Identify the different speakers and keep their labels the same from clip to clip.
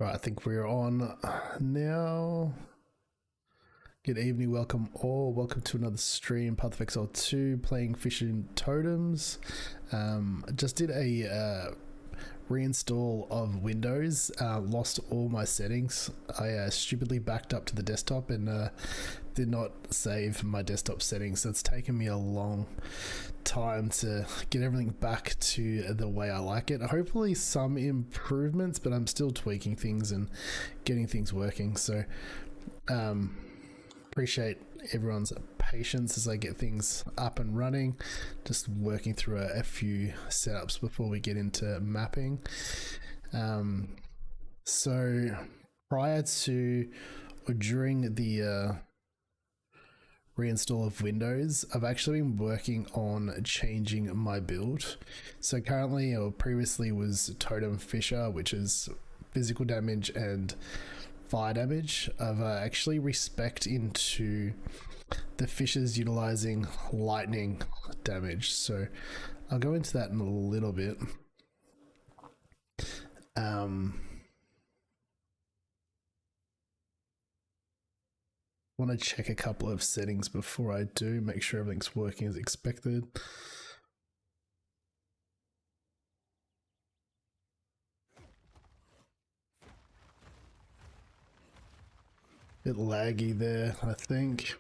Speaker 1: Right, I think we're on now. Good evening, welcome all. Welcome to another stream, Path of Exile 2, playing Shocking Totems. Just did a reinstall of Windows, lost all my settings. I stupidly backed up to the desktop and did not save my desktop settings. So it's taken me a long time to get everything back to the way I like it. Hopefully some improvements, but I'm still tweaking things and getting things working. So appreciate everyone's patience as I get things up and running. Just working through a few setups before we get into mapping. So prior to or during the reinstall of Windows, I've actually been working on changing my build. So currently, or previously, was Totem Fissure, which is physical damage and fire damage. I've actually respect into the fissures utilizing lightning damage, so I'll go into that in a little bit. Want to check a couple of settings before I do, make sure everything's working as expected. Bit laggy there, I think.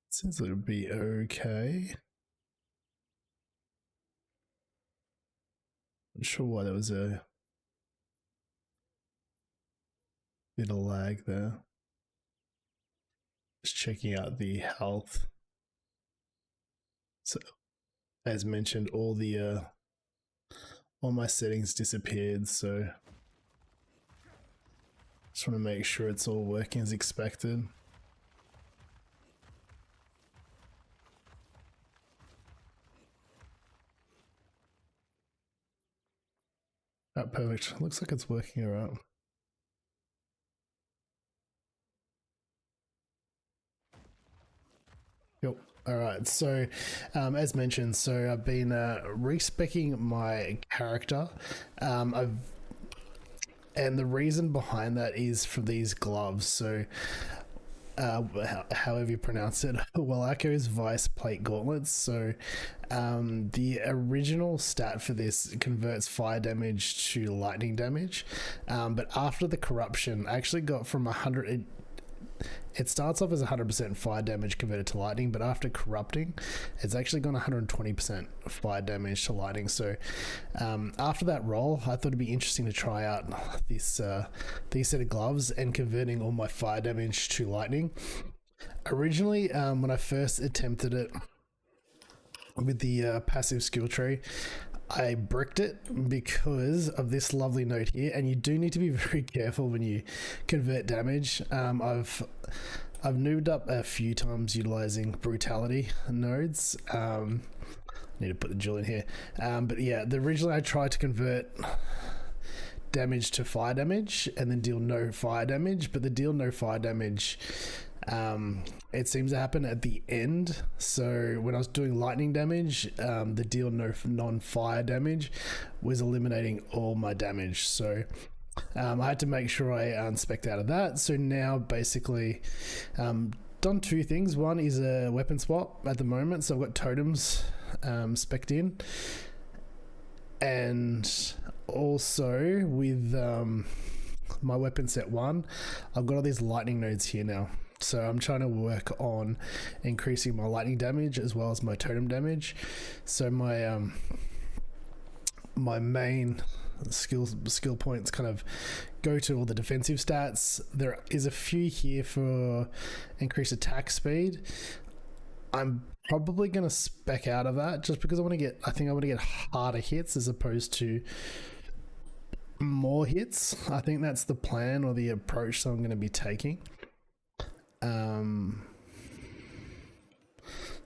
Speaker 1: Seems it would be okay. Not sure why there was a bit of lag there. Just checking out the health. So, as mentioned, all my settings disappeared, so just want to make sure it's all working as expected. Oh, perfect. Looks like it's working all right. Yep. All right. So, as mentioned, so I've been respecing my character. And the reason behind that is for these gloves. So, however you pronounce it, Walako's Vice Plate Gauntlets. So the original stat for this converts fire damage to lightning damage, but after the corruption, I actually got from 100. It starts off as 100% fire damage converted to lightning, but after corrupting, it's actually gone 120% fire damage to lightning. So after that roll, I thought it'd be interesting to try out this these set of gloves and converting all my fire damage to lightning. Originally, when I first attempted it with the passive skill tree, I bricked it because of this lovely note here, and you do need to be very careful when you convert damage. I've noobed up a few times utilizing brutality nodes. Need to put the jewel in here, but yeah, originally I tried to convert damage to fire damage and then deal no fire damage, but the deal no fire damage, it seems to happen at the end. So when I was doing lightning damage, the deal no non-fire damage was eliminating all my damage. So I had to make sure I unspec'd out of that. So now basically done two things. One is a weapon swap at the moment. So I've got totems spec'd in, and also with my weapon set 1, I've got all these lightning nodes here now. So I'm trying to work on increasing my lightning damage as well as my totem damage. So my my main skill points kind of go to all the defensive stats. There is a few here for increased attack speed. I'm probably going to spec out of that just because I want to get harder hits as opposed to more hits. I think that's the plan or the approach that I'm going to be taking. I'm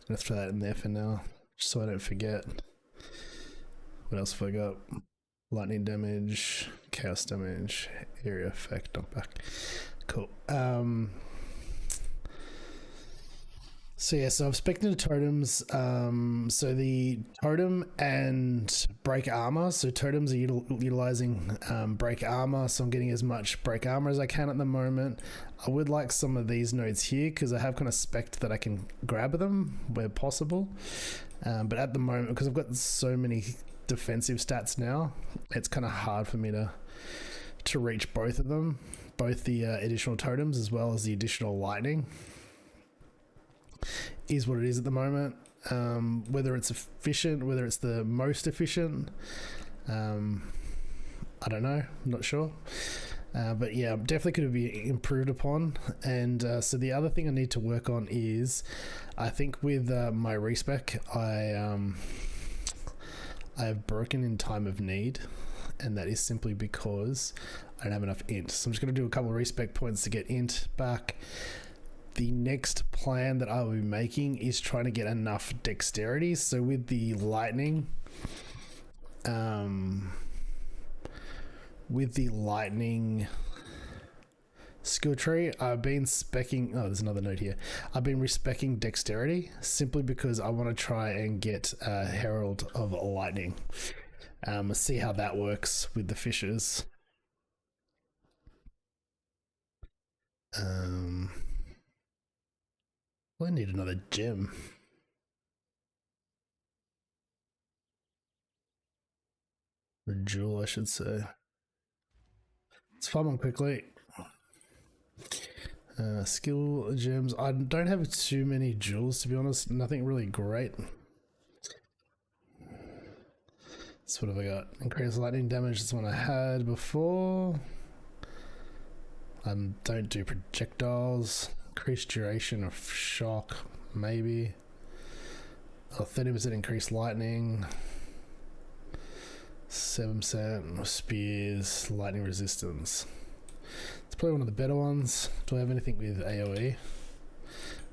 Speaker 1: going to throw that in there for now, just so I don't forget. What else have I got? Lightning damage, chaos damage, area effect, knockback. Cool. So yeah, so I've spec'd into totems. So the totem and break armor. So totems are utilizing break armor. So I'm getting as much break armor as I can at the moment. I would like some of these nodes here because I have kind of spec'd that I can grab them where possible. But at the moment, because I've got so many defensive stats now, it's kind of hard for me to reach both of them, both the additional totems as well as the additional lightning. Is what it is at the moment. Whether it's efficient, whether it's the most efficient, I don't know. I'm not sure. But yeah, definitely could be improved upon. And so the other thing I need to work on is, I think with my respec, I have broken in time of need, and that is simply because I don't have enough int. So I'm just going to do a couple of respec points to get int back. The next plan that I will be making is trying to get enough dexterity. So with the lightning, skill tree, I've been specking. Oh, there's another note here. I've been respecing dexterity simply because I want to try and get a Herald of Lightning. See how that works with the fissures. I need another gem. A jewel, I should say. Let's farm on quickly. Skill gems. I don't have too many jewels, to be honest. Nothing really great. So what have I got? Increased lightning damage. That's one I had before. Don't do projectiles. Increased duration of shock, maybe. 30% increased lightning. 7% spears, lightning resistance. It's probably one of the better ones. Do I have anything with AoE?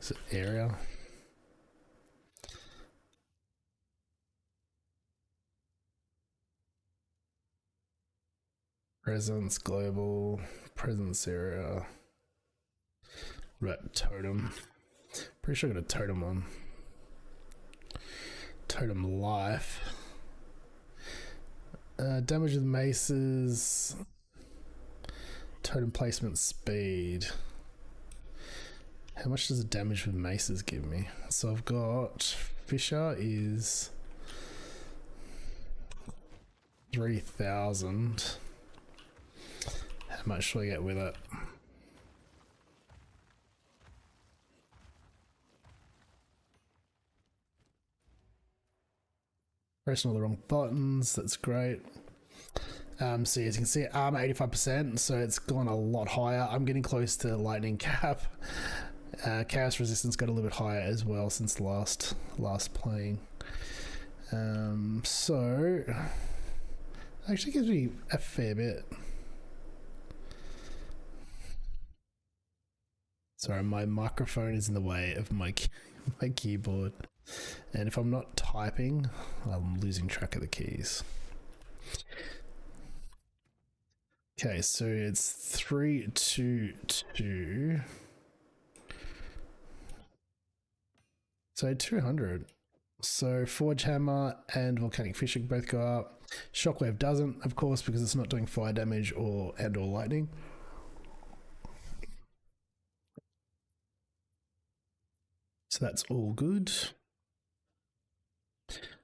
Speaker 1: Is it area? Presence, global, presence area. Right, totem. Pretty sure I got a totem on. Totem life. Damage with maces. Totem placement speed. How much does the damage with maces give me? So I've got Fissure is 3,000. How much should I get with it? Pressing all the wrong buttons, that's great. So as you can see, armor 85%, so it's gone a lot higher. I'm getting close to lightning cap. Chaos resistance got a little bit higher as well since last playing. So actually gives me a fair bit. Sorry, my microphone is in the way of my keyboard. And if I'm not typing, I'm losing track of the keys. Okay, so it's 3, 2, 2. So 200. So Forge Hammer and Volcanic Fissure both go up. Shockwave doesn't, of course, because it's not doing fire damage or lightning. So that's all good.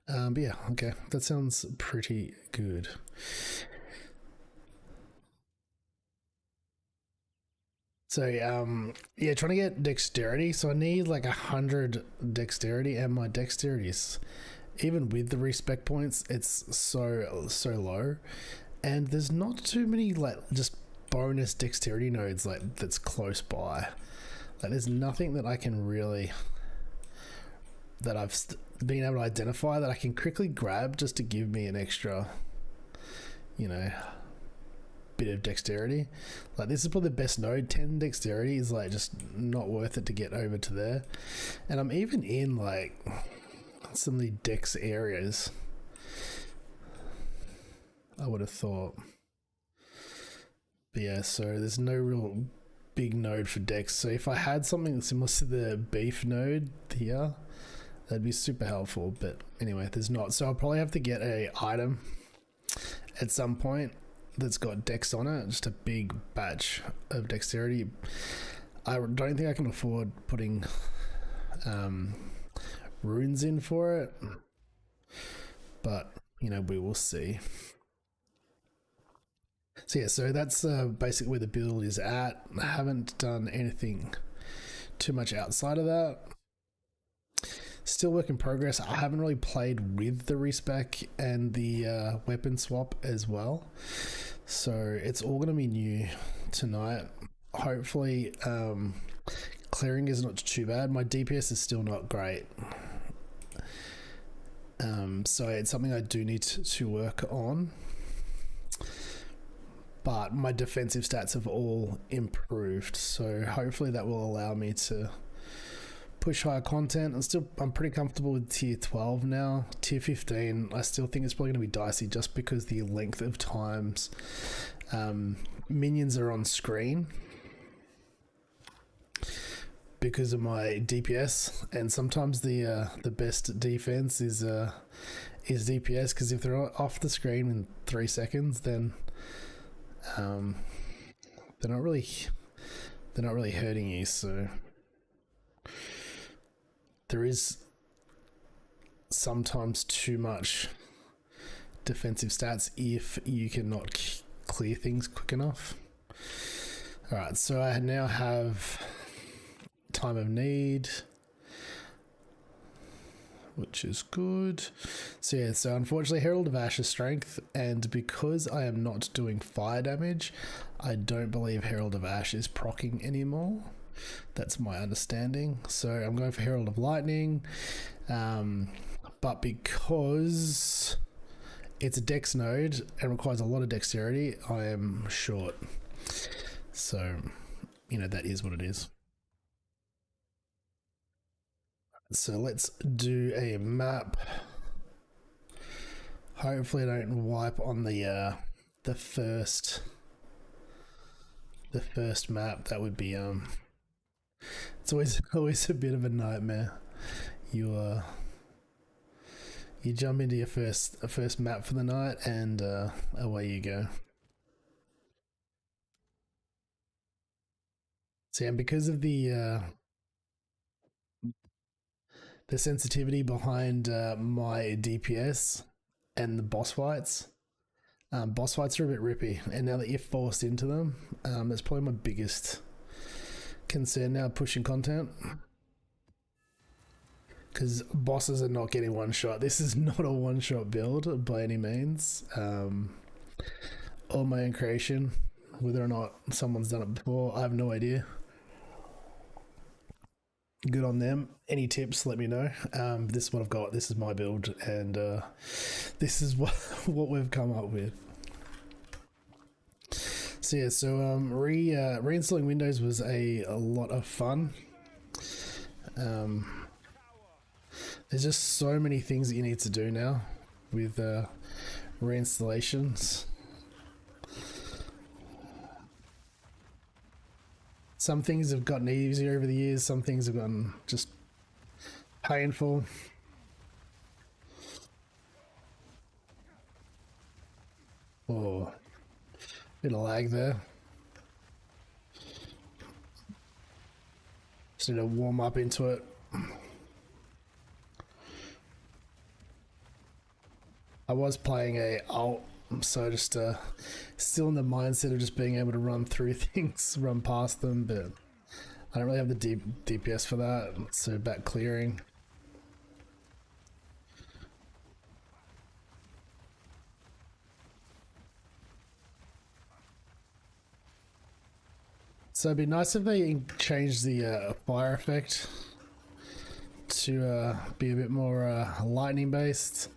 Speaker 1: But yeah, okay, that sounds pretty good. So yeah, trying to get dexterity. So I need like 100 dexterity, and my dexterity is, even with the respec points, it's so low, and there's not too many like just bonus dexterity nodes like that's close by. Like there's nothing that I can really, that I've been able to identify that I can quickly grab just to give me an extra, you know, bit of dexterity. Like this is probably the best node. 10 dexterity is like just not worth it to get over to there. And I'm even in like some of the dex areas, I would have thought. But yeah, so there's no real big node for Dex. So if I had something similar to the beef node here, that'd be super helpful. But anyway, there's not. So I'll probably have to get a item at some point that's got Dex on it, just a big batch of dexterity. I don't think I can afford putting runes in for it, but you know, we will see. So yeah, so that's basically where the build is at. I haven't done anything too much outside of that. Still work in progress. I haven't really played with the respec and the weapon swap as well, so it's all going to be new tonight. Hopefully clearing is not too bad. My DPS is still not great, so it's something I do need to work on, but my defensive stats have all improved, so hopefully that will allow me to push higher content. I'm pretty comfortable with tier 12 now. Tier 15, I still think it's probably going to be dicey just because the length of times minions are on screen because of my DPS, and sometimes the best defense is DPS, because if they're off the screen in 3 seconds, then they're not really hurting you. So there is sometimes too much defensive stats if you cannot clear things quick enough. Alright, so I now have time of need, which is good. So yeah, so unfortunately Herald of Ash's strength, and because I am not doing fire damage, I don't believe Herald of Ash is proccing anymore. That's my understanding. So I'm going for Herald of Lightning, but because it's a dex node and requires a lot of dexterity, I am short. So, you know, that is what it is. So let's do a map. Hopefully I don't wipe on the first map. That would be it's always a bit of a nightmare. You jump into your first map for the night, and away you go. So, and because of the sensitivity behind my DPS and the boss fights are a bit rippy, and now that you're forced into them, that's probably my biggest concern now, pushing content, because bosses are not getting one shot. This is not a one shot build by any means. All my own creation, whether or not someone's done it before, I have no idea. Good on them. Any tips, let me know. This is what I've got. This is my build, and this is what we've come up with. So yeah, so reinstalling Windows was a lot of fun. There's just so many things that you need to do now with reinstallations. Some things have gotten easier over the years, some things have gotten just painful. Oh, bit of lag there. Just need to warm up into it. I was playing a alt, so just still in the mindset of just being able to run through things, run past them, but I don't really have the DPS for that, so back clearing. So it'd be nice if they changed the fire effect to be a bit more lightning based.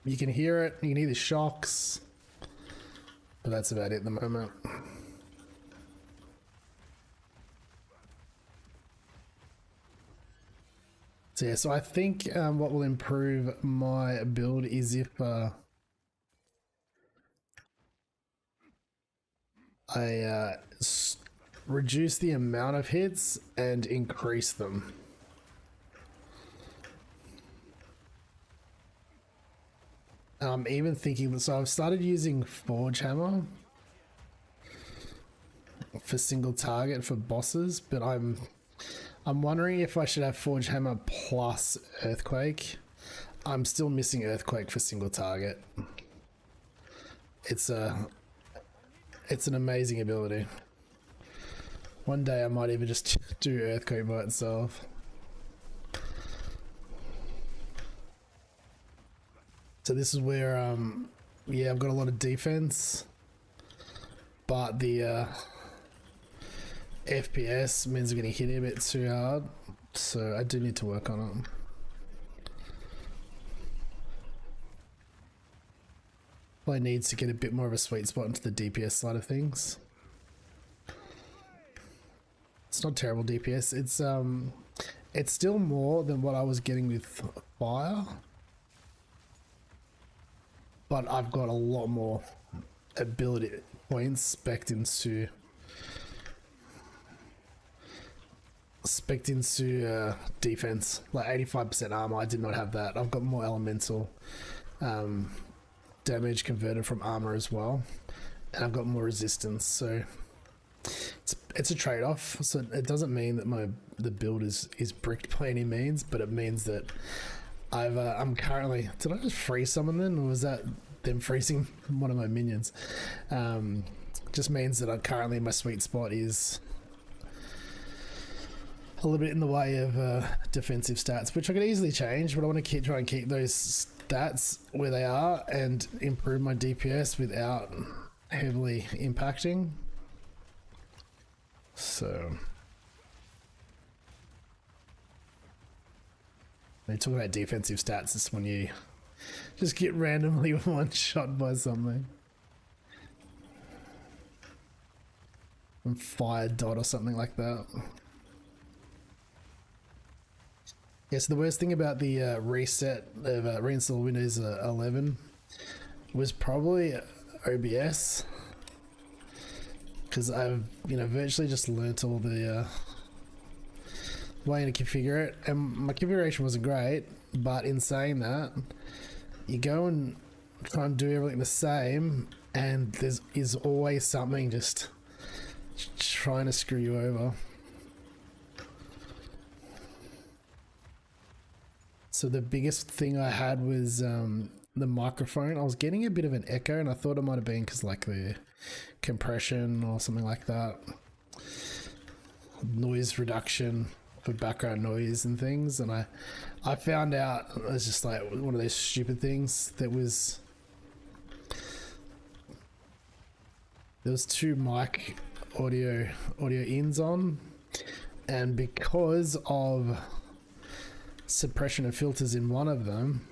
Speaker 1: You can hear it, you can hear the shocks, but that's about it at the moment. So yeah, so I think what will improve my build is if I reduce the amount of hits and increase them. I'm even thinking, so I've started using Forge Hammer for single target for bosses, but I'm wondering if I should have Forge Hammer plus Earthquake. I'm still missing Earthquake for single target. It's an amazing ability. One day I might even just do Earthquake by itself. So this is where, yeah, I've got a lot of defense, but the FPS means I'm getting hit a bit too hard, so I do need to work on it. Probably needs to get a bit more of a sweet spot into the DPS side of things. It's not terrible DPS. It's still more than what I was getting with Fire, but I've got a lot more ability points spec'd into defense. Like 85% armor, I did not have that. I've got more elemental damage converted from armor as well, and I've got more resistance, so it's a trade-off. So it doesn't mean that the build is bricked by any means, but it means that I'm currently, did I just freeze someone then, or was that them freezing one of my minions? Just means that currently my sweet spot is a little bit in the way of defensive stats, which I could easily change, but I want to try and keep those stats where they are and improve my DPS without heavily impacting. So when you talk about defensive stats, it's when you just get randomly one shot by something. And fire dot or something like that. Yeah, so the worst thing about the reset of reinstall Windows 11 was probably OBS, because I've virtually just learnt all the way to configure it, and my configuration wasn't great. But in saying that, you go and try and do everything the same, and there's always something just trying to screw you over. So the biggest thing I had was the microphone. I was getting a bit of an echo, and I thought it might have been because like the compression or something like that. Noise reduction for background noise and things, and I found out it was just like one of those stupid things that was, there was two mic audio ins on, and because of suppression of filters in one of them,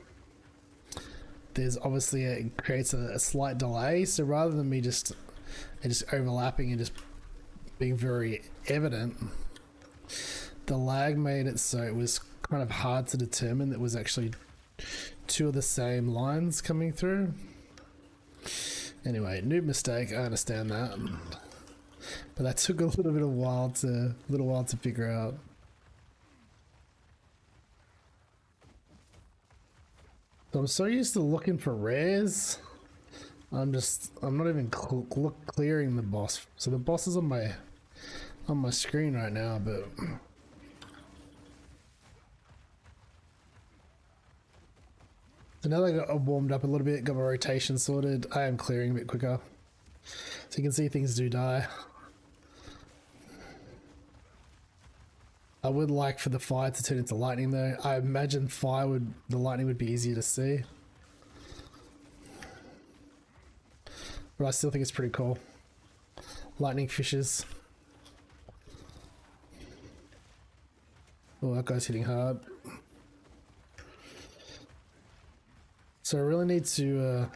Speaker 1: there's obviously it creates a slight delay. So rather than me just overlapping and just being very evident, the lag made it so it was kind of hard to determine that it was actually two of the same lines coming through. Anyway, noob mistake, I understand that, but that took a little while to figure out. So I'm so used to looking for rares, I'm not even clearing the boss. So the boss is on my screen right now, but so now that I got warmed up a little bit, got my rotation sorted, I am clearing a bit quicker. So you can see things do die. I would like for the fire to turn into lightning though. I imagine the lightning would be easier to see. But I still think it's pretty cool. Lightning fissures. Oh, that guy's hitting hard. So I really need to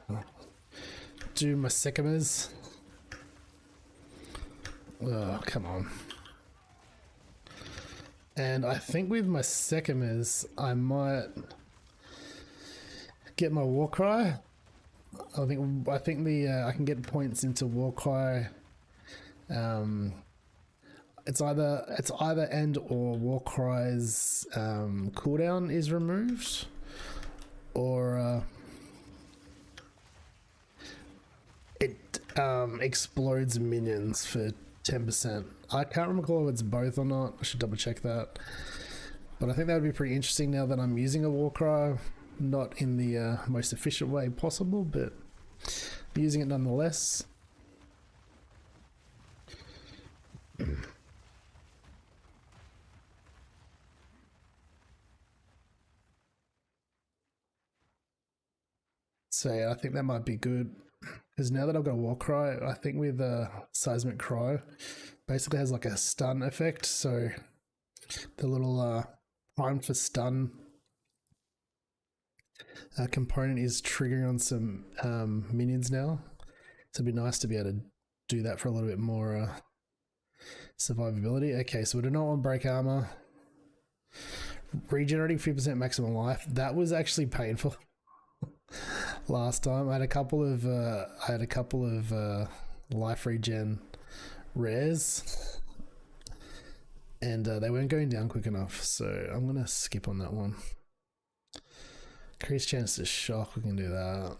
Speaker 1: do my Sekimers. Oh, come on. And I think with my Sekimers, I might get my Warcry. I think I can get points into Warcry It's either and or Warcry's cooldown is removed, or it explodes minions for 10%. I can't recall if it's both or not. I should double check that. But I think that would be pretty interesting now that I'm using a Warcry, not in the most efficient way possible, but using it nonetheless. So yeah, I think that might be good. Because now that I've got a Warcry, I think with Seismic Cry, basically has like a stun effect. So the little prime for stun component is triggering on some minions now. So it'd be nice to be able to do that for a little bit more survivability. Okay, so we do not want break armor. Regenerating 50% maximum life. That was actually painful. Last time I had a couple of life regen rares, and they weren't going down quick enough, so I'm gonna skip on that one. Increased chance to shock, we can do that.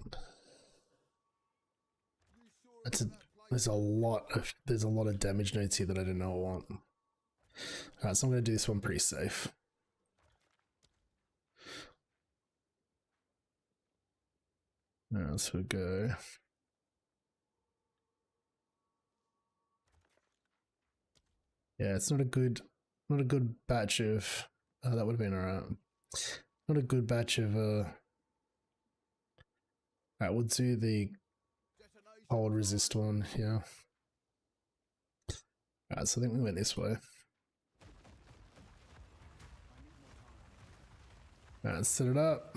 Speaker 1: There's a lot of damage nodes here that I do not want. Alright, so I'm gonna do this one pretty safe. Alright, so we go. Yeah, it's not a good batch of that would have been alright. Not a good batch of alright, we'll do the hold resist one, yeah. Alright, so I think we went this way. Alright, let's set it up.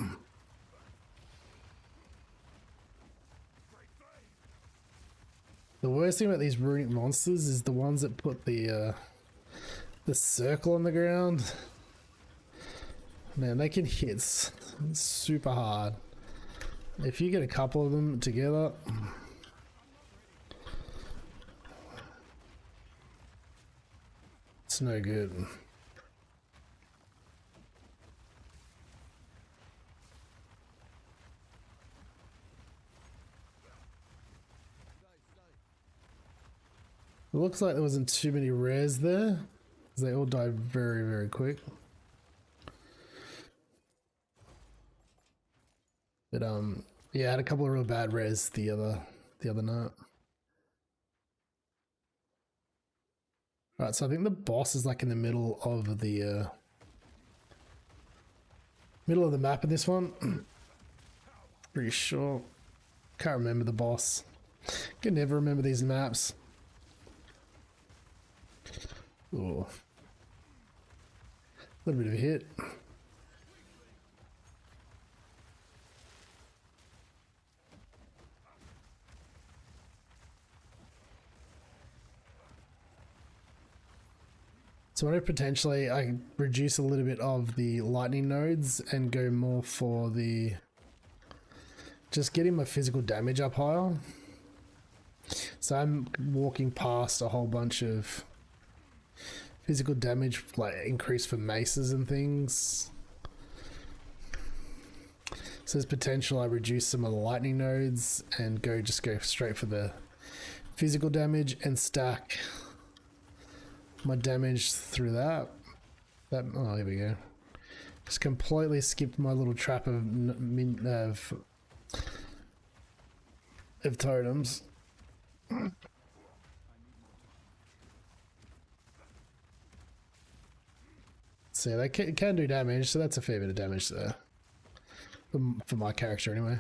Speaker 1: The worst thing about these runic monsters is the ones that put the circle on the ground. Man, they can hit super hard. If you get a couple of them together, it's no good. It looks like there wasn't too many rares there, because they all died very, very quick. But yeah, I had a couple of real bad rares the other night. Alright, so I think the boss is like in the middle of the map in this one. Pretty sure. Can't remember the boss. Can never remember these maps. Ooh. A little bit of a hit. So what if potentially I reduce a little bit of the lightning nodes and go more for the just getting my physical damage up higher. So I'm walking past a whole bunch of physical damage, like increase for maces and things. So there's potential I reduce some of the lightning nodes and just go straight for the physical damage and stack my damage through that. Oh, here we go. Just completely skipped my little trap of totems. So they can do damage, so that's a fair bit of damage there. For my character anyway.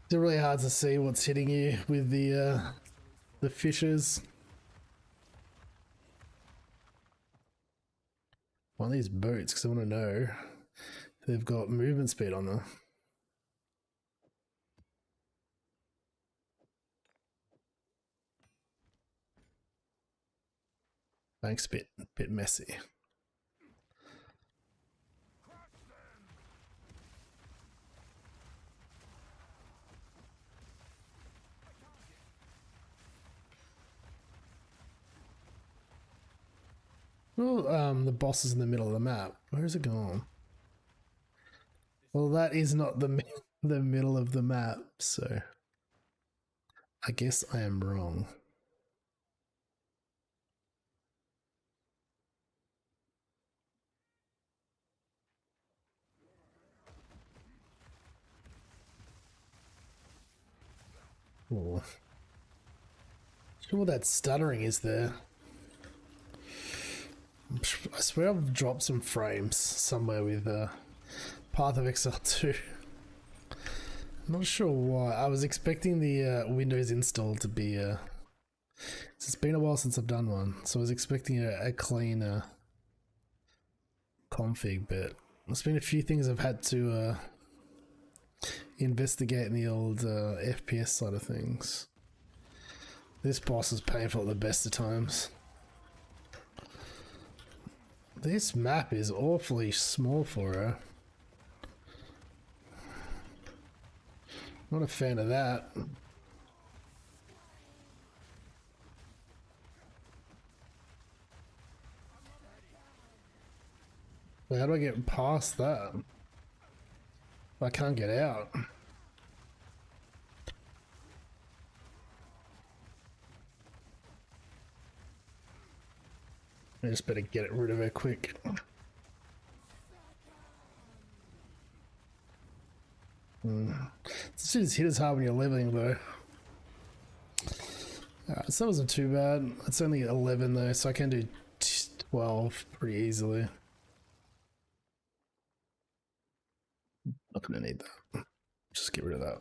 Speaker 1: It's really hard to see what's hitting you with the fissures. One of these boots, because I want to know if they've got movement speed on them. Thanks, bit messy. Well, the boss is in the middle of the map. Where is it going? Well, that is not the middle of the map, so I guess I am wrong. Oh. Sure what that stuttering is there. I swear I've dropped some frames somewhere with Path of Exile 2. I'm not sure why. I was expecting the Windows install to be it's been a while since I've done one, so I was expecting a clean config, but there's been a few things I've had to investigate in the old FPS side of things. This boss is painful at the best of times. This map is awfully small for her. Not a fan of that. But how do I get past that? I can't get out. I just better get rid of her quick. This shit hit as hard when you're leveling though. Alright, so that wasn't too bad. It's only 11 though, so I can do 12 pretty easily. Not gonna need that. Just get rid of that.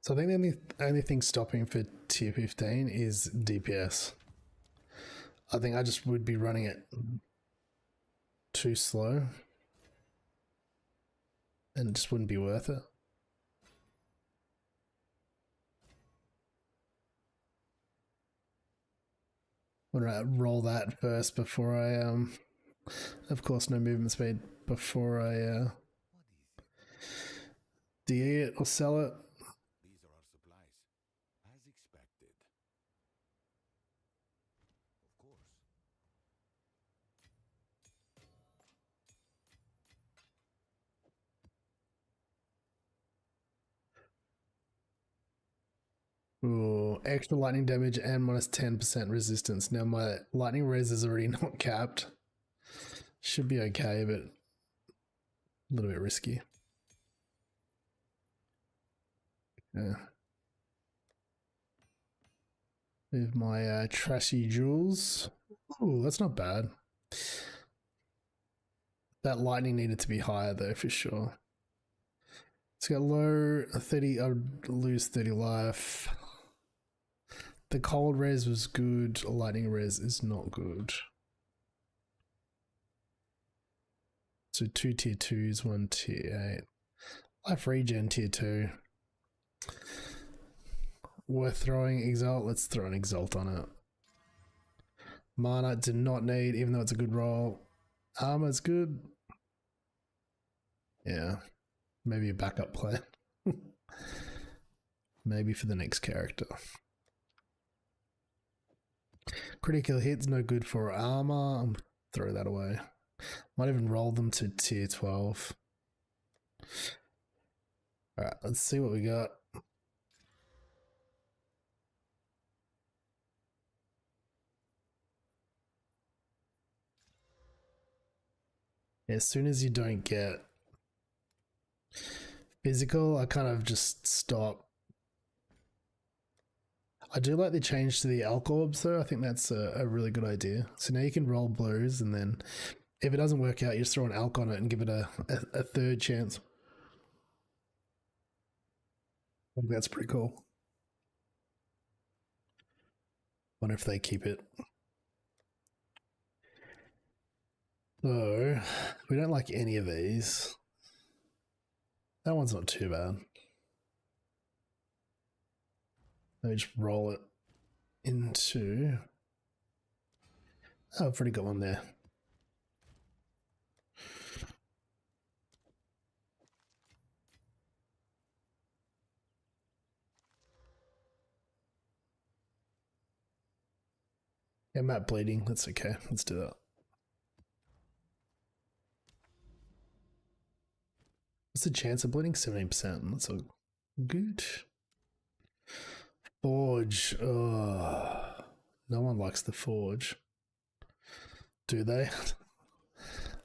Speaker 1: So I think the only thing stopping for tier 15 is DPS. I think I just would be running it too slow and it just wouldn't be worth it. I'm gonna roll that first before I of course no movement speed before I DE it or sell it.
Speaker 2: These are our supplies, as expected. Of course.
Speaker 1: Ooh, extra lightning damage and minus 10% resistance. Now my lightning res is already not capped. Should be okay, but a little bit risky. Yeah. With my trashy jewels. Ooh, that's not bad. That lightning needed to be higher though, for sure. It's got low 30, I would lose 30 life. The cold res was good, lightning res is not good. So 2 tier 2s, 1 tier 8. Life regen tier 2. Worth throwing Exalt, let's throw an Exalt on it. Mana did not need, even though it's a good roll. Armor's good. Yeah, maybe a backup plan. Maybe for the next character. Critical hits no good for armor. I'll throw that away. Might even roll them to tier 12. Alright, let's see what we got. As soon as you don't get physical, I kind of just stop. I do like the change to the alch orbs though. I think that's a really good idea. So now you can roll blues and then if it doesn't work out, you just throw an alch on it and give it a third chance. I think that's pretty cool. Wonder if they keep it. So, we don't like any of these. That one's not too bad. Let me just roll it into... Oh, I've already got one there. Yeah, map bleeding. That's okay. Let's do that. What's the chance of bleeding? 17%. That's all good. Forge. Oh, no one likes the forge. Do they?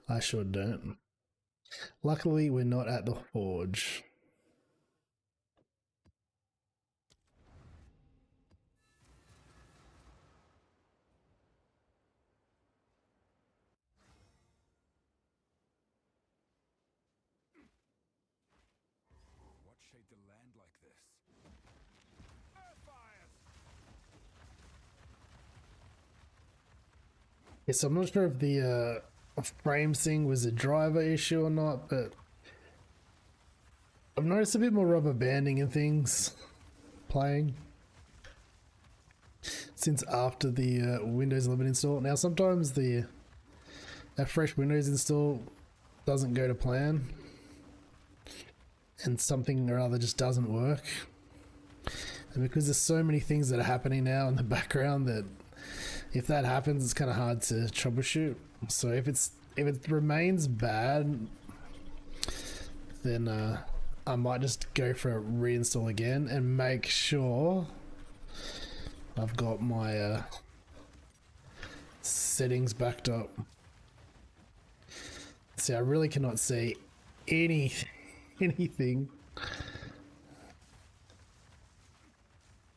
Speaker 1: I sure don't. Luckily, we're not at the forge.
Speaker 2: What shaped the land like this? Earthfires!
Speaker 1: Yes, I'm not sure if the frames thing was a driver issue or not, but I've noticed a bit more rubber banding and things playing since after the Windows 11 install. Now, sometimes a fresh Windows install doesn't go to plan, and something or other just doesn't work. And because there's so many things that are happening now in the background that if that happens, it's kind of hard to troubleshoot. So if it remains bad, then I might just go for a reinstall again and make sure I've got my settings backed up. See, I really cannot see anything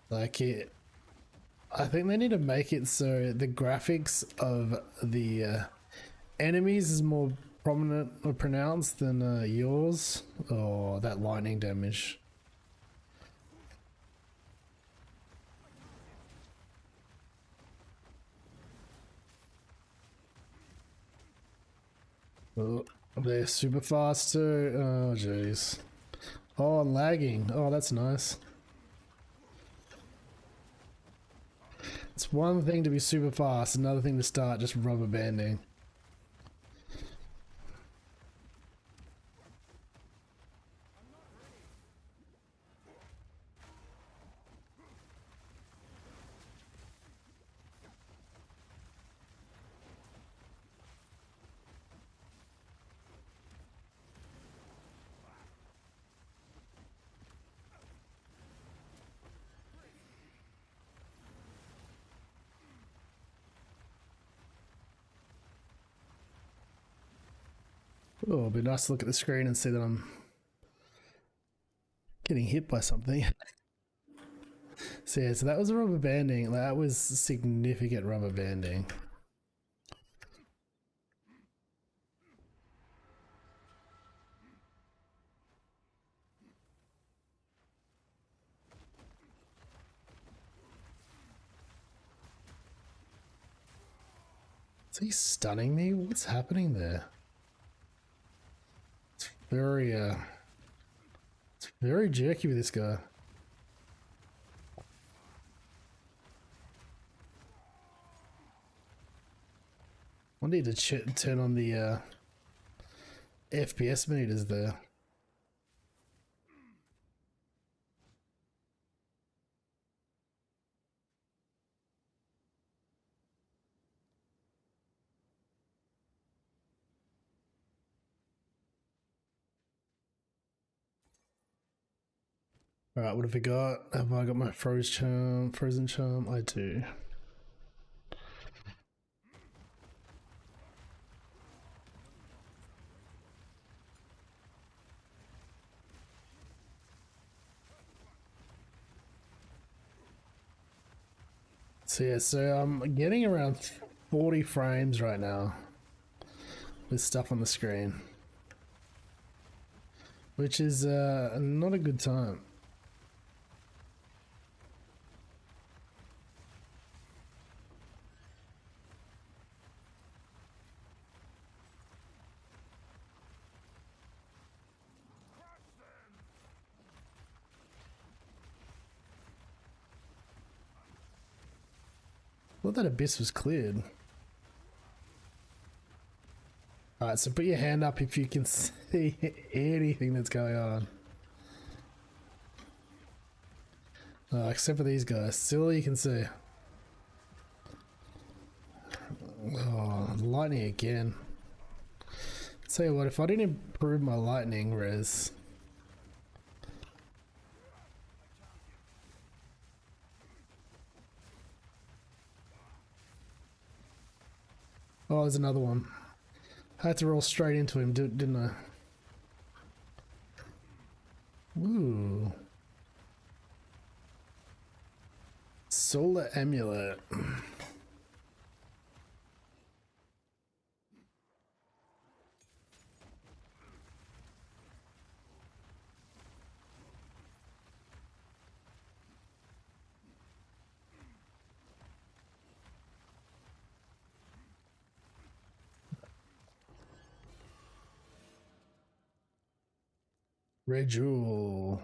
Speaker 1: like it. I think they need to make it so the graphics of the enemies is more prominent or pronounced than yours. Oh, that lightning damage. Oh, they're super fast too. Oh, jeez. Oh, lagging. Oh, that's nice. It's one thing to be super fast, another thing to start just rubber banding. Oh, it'd be nice to look at the screen and see that I'm getting hit by something. So yeah, so that was rubber banding. That was significant rubber banding. Is he stunning me? What's happening there? It's very jerky with this guy. I need to turn on the FPS meters there. Alright, what have we got? Have I got my frozen charm? I do. So yeah, so I'm getting around 40 frames right now with stuff on the screen, which is not a good time. thought that abyss was cleared. Alright, so put your hand up if you can see anything that's going on. Except for these guys. Still all you can see. Oh, lightning again. Tell you what, if I didn't improve my lightning res... Oh, there's another one. I had to roll straight into him, didn't I? Ooh. Solar Amulet. Red jewel.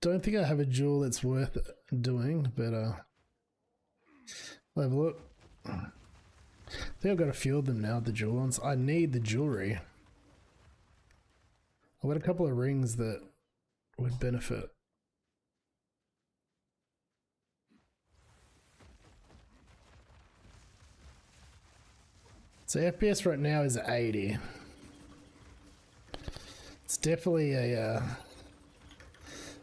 Speaker 1: Don't think I have a jewel that's worth doing, but I'll have a look. I think I've got a few of them now, the jewel ones. I need the jewelry. I've got a couple of rings that would benefit. So FPS right now is 80. It's definitely a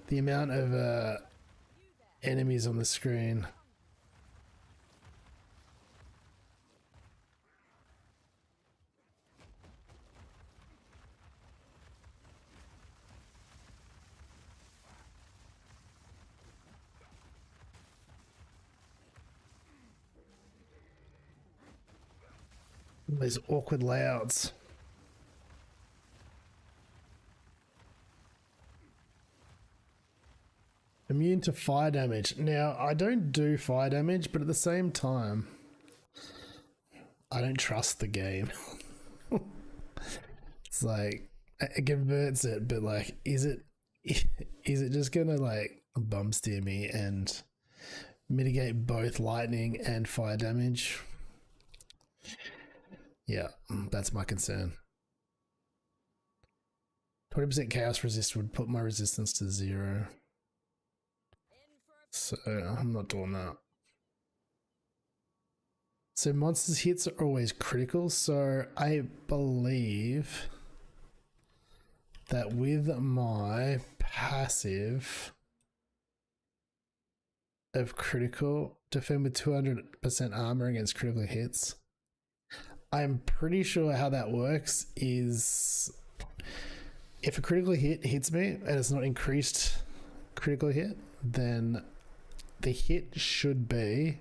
Speaker 1: the amount of enemies on the screen. These awkward layouts. Immune to fire damage. Now, I don't do fire damage, but at the same time, I don't trust the game. It's like, it converts it, but like, is it just gonna like bump steer me and mitigate both lightning and fire damage? Yeah, that's my concern. 20% chaos resist would put my resistance to 0. So I'm not doing that. So monsters hits are always critical. So I believe that with my passive of critical, defend with 200% armor against critical hits, I'm pretty sure how that works is if a critical hit hits me and it's not increased critical hit, then the hit should be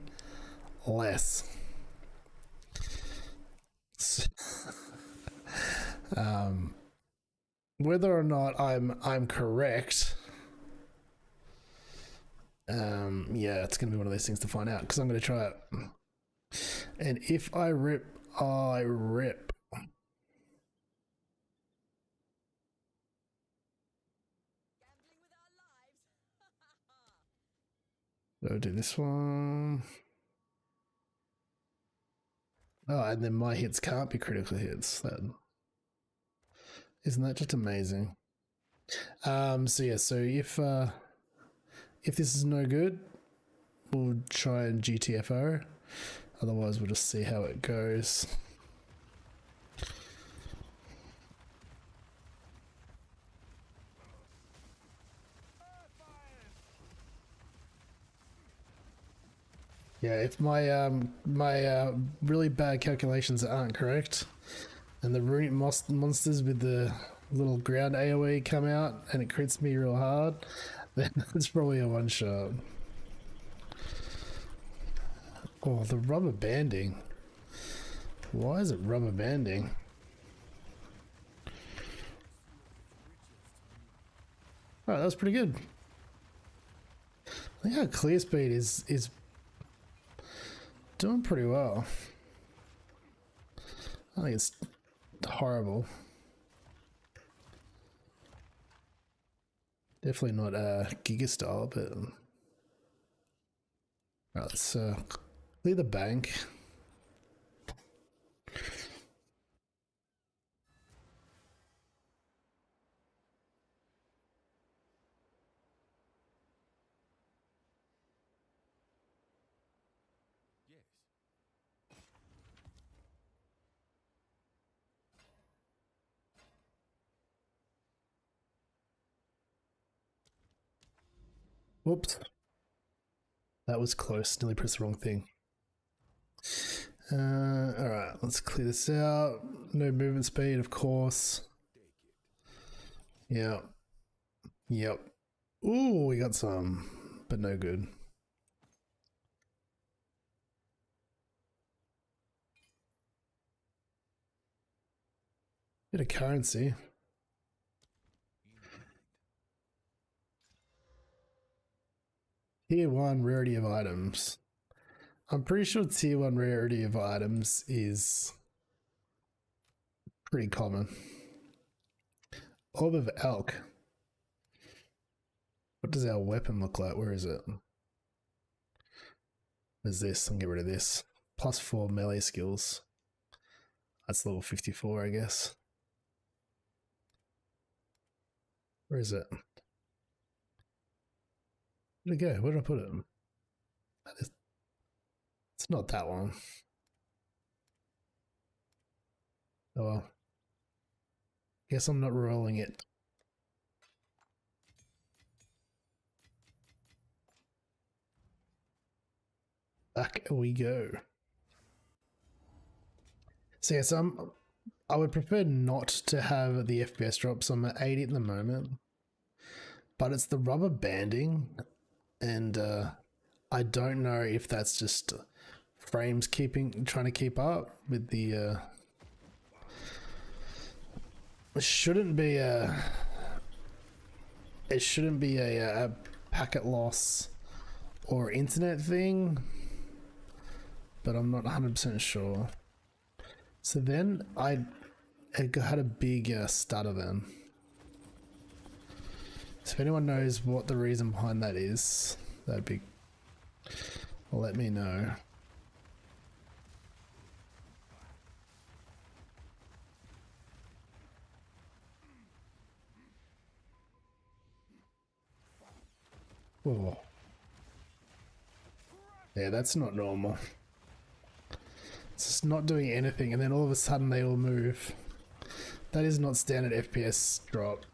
Speaker 1: less. Whether or not I'm correct, yeah, it's gonna be one of those things to find out because I'm gonna try it. And if I rip, I rip. So do this one. Oh, and then my hits can't be critical hits. Isn't that just amazing? So yeah, so if this is no good, we'll try and GTFO. Otherwise, we'll just see how it goes. Yeah, if my really bad calculations aren't correct, and the runic monsters with the little ground AoE come out and it crits me real hard, then it's probably a one shot. Oh, the rubber banding. Why is it rubber banding? Oh, that was pretty good. I think our clear speed is doing pretty well. I think it's horrible. Definitely not Giga style, but Right, let's clear the bank.
Speaker 2: Yes.
Speaker 1: Whoops. That was close. Nearly pressed the wrong thing. Alright, let's clear this out. No movement speed, of course.
Speaker 2: Take it.
Speaker 1: Yep. Yep. Ooh, we got some, but no good. Bit of currency. Tier 1 rarity of items. I'm pretty sure tier 1 rarity of items is pretty common. Orb of Elk. What does our weapon look like? Where is it? There's this. I'm gonna get rid of this. +4 melee skills. That's level 54, I guess. Where is it? Where'd it go? Where did I put it? It's not that one. Oh well. Guess I'm not rolling it. Back we go. So yes, I would prefer not to have the FPS drops. I'm at 80 at the moment, but it's the rubber banding, and I don't know if that's just frames trying to keep up with the. It shouldn't be a packet loss or internet thing, but I'm not 100% sure. So then I had a big stutter then. So if anyone knows what the reason behind that is, that'd be, let me know. Whoa. Yeah, that's not normal. It's just not doing anything, and then all of a sudden they all move. That is not standard FPS drop.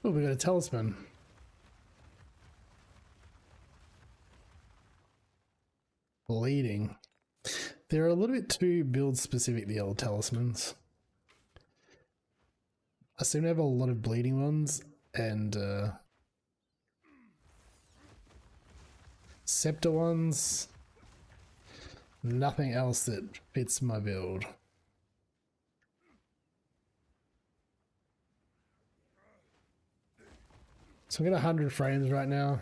Speaker 1: Oh, we got a talisman. Bleeding. They're a little bit too build specific, the old talismans. I seem to have a lot of bleeding ones, and scepter ones. Nothing else that fits my build. So I'm getting 100 frames right now.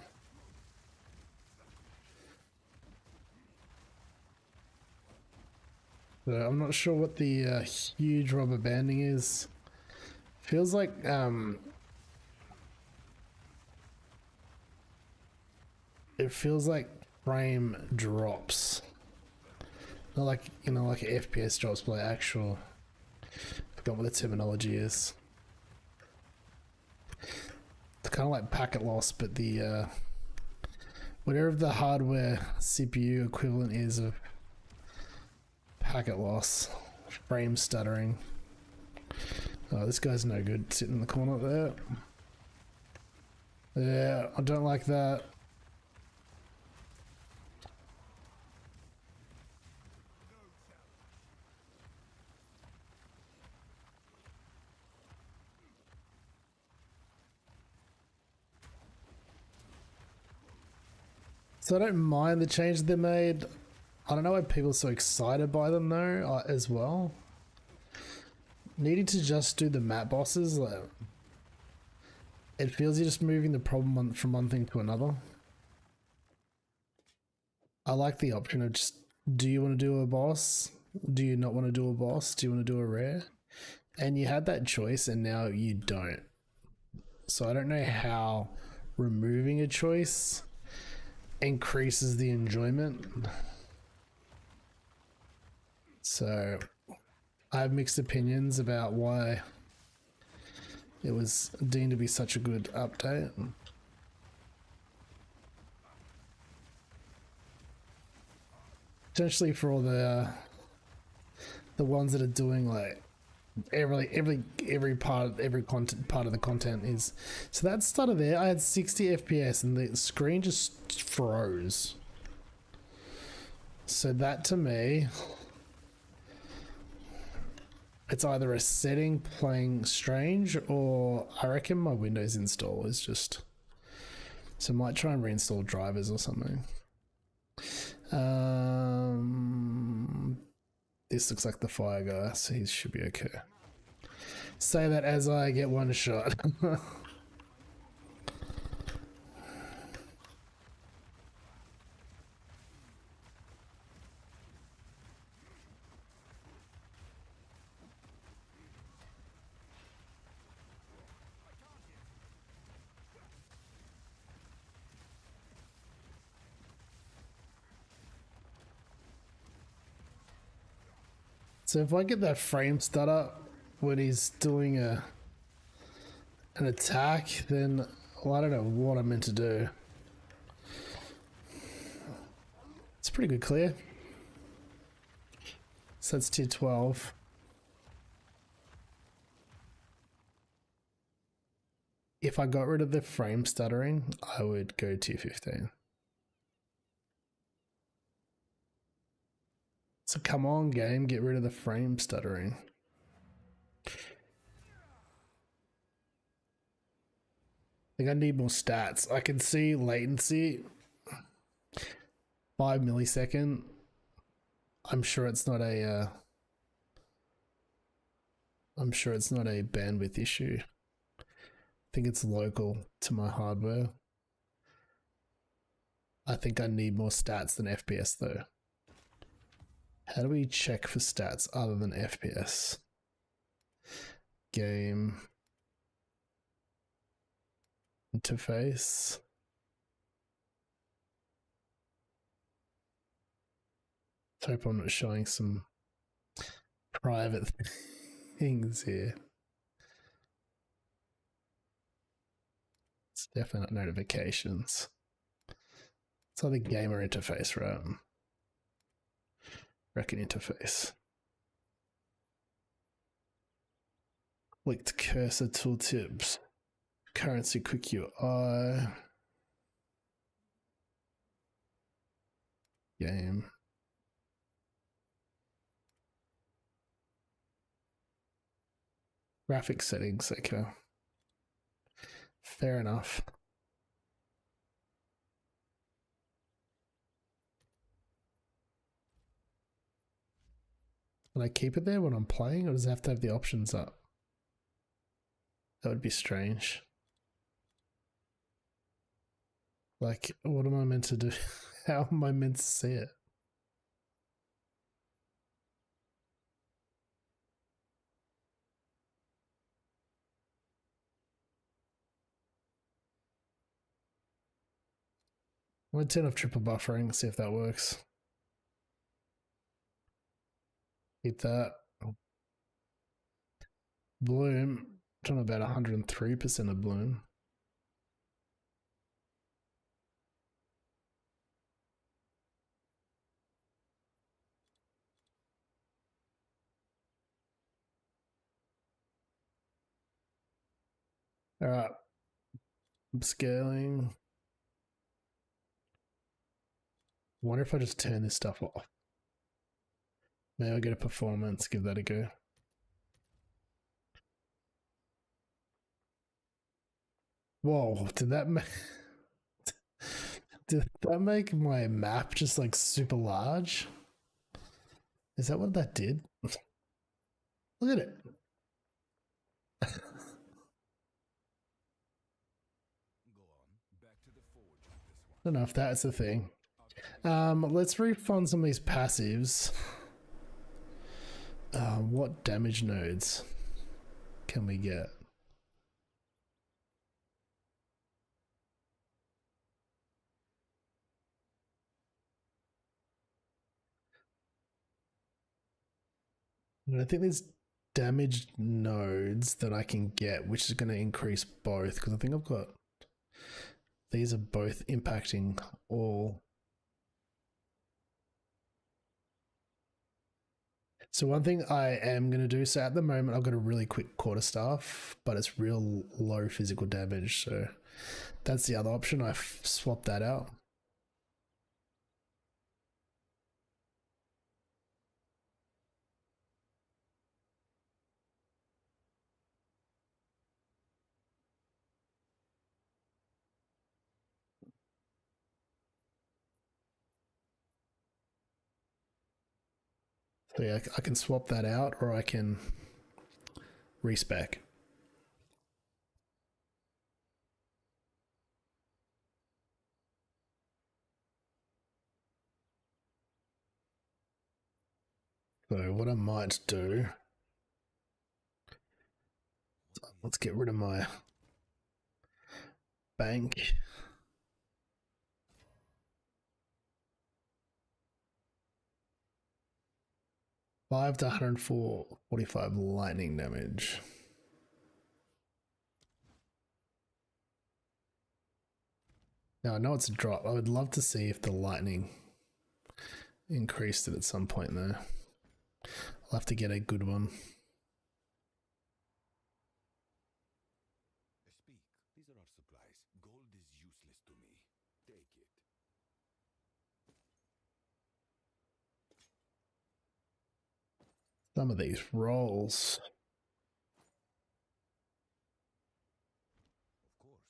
Speaker 1: So I'm not sure what the huge rubber banding is. Feels like it feels like frame drops. Not like, you know, like FPS drops, but like actual. I forgot what the terminology is. It's kind of like packet loss, but the whatever the hardware CPU equivalent is of packet loss, frame stuttering. Oh, this guy's no good, sitting in the corner there. Yeah, I don't like that. So I don't mind the change they made. I don't know why people are so excited by them though, as well. needing to just do the map bosses, like, it feels you're just moving the problem from one thing to another. I like the option of just, do you want to do a boss? Do you not want to do a boss? Do you want to do a rare? And you had that choice and now you don't. So I don't know how removing a choice increases the enjoyment. So I have mixed opinions about why it was deemed to be such a good update. Potentially for all the ones that are doing like every part of the content is. So that started there. I had 60 FPS and the screen just froze. So that to me, it's either a setting playing strange or I reckon my Windows install is just. So I might try and reinstall drivers or something. This looks like the fire guy, so he should be okay. Say that as I get one shot. So if I get that frame stutter when he's doing an attack, then well, I don't know what I'm meant to do. It's pretty good clear. So that's tier 12. If I got rid of the frame stuttering, I would go tier 15. So come on, game, get rid of the frame stuttering. I think I need more stats. I can see latency, 5 millisecond. I'm sure it's not a bandwidth issue. I think it's local to my hardware. I think I need more stats than FPS though. How do we check for stats other than FPS? Game interface. Let's hope I'm not showing some private things here. It's definitely not notifications. It's like the gamer interface, right? Reckon interface. Clicked cursor tooltips. Currency quick UI. Game. Graphic settings, okay. Fair enough. Can I keep it there when I'm playing, or does it have to have the options up? That would be strange. Like, what am I meant to do? How am I meant to see it? I'm going to turn off triple buffering, see if that works. Keep that. Bloom. I'm talking about 103% of bloom. All right. I'm scaling. I wonder if I just turn this stuff off. Maybe I'll get a performance, give that a go. Whoa, did that make my map just like super large? Is that what that did? Look at it.
Speaker 2: Go on, back to the forge with this one.
Speaker 1: I don't know if that's the thing. Let's refund some of these passives. What damage nodes can we get? I think there's damaged nodes that I can get, which is going to increase both, because I think I've got these are both impacting all. So one thing I am going to do, so at the moment I've got a really quick quarterstaff, but it's real low physical damage, so that's the other option. I've swapped that out. So yeah, I can swap that out, or I can respec. So what I might do, let's get rid of my bank. Five to 104, 45 lightning damage. Now I know it's a drop. I would love to see if the lightning increased it at some point though. I'll have to get a good one.
Speaker 2: Speak. These are our supplies. Gold is useless to me. Take it.
Speaker 1: Some of these rolls.
Speaker 2: Of course.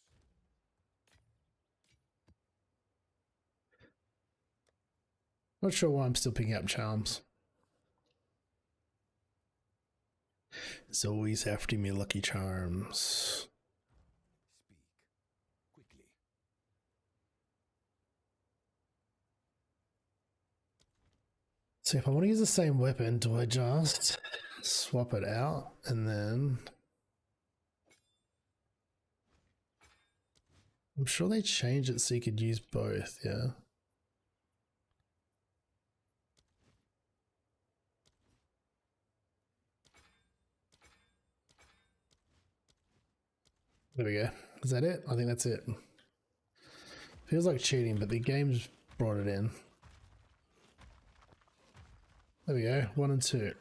Speaker 1: Not sure why I'm still picking up charms. It's always after me lucky charms.
Speaker 2: Speak. Quickly.
Speaker 1: So if I want to use the same weapon, do I just swap it out and then... I'm sure they changed it so you could use both, yeah? There we go. Is that it? I think that's it. Feels like cheating, but the game's brought it in. There we go. 1 and 2.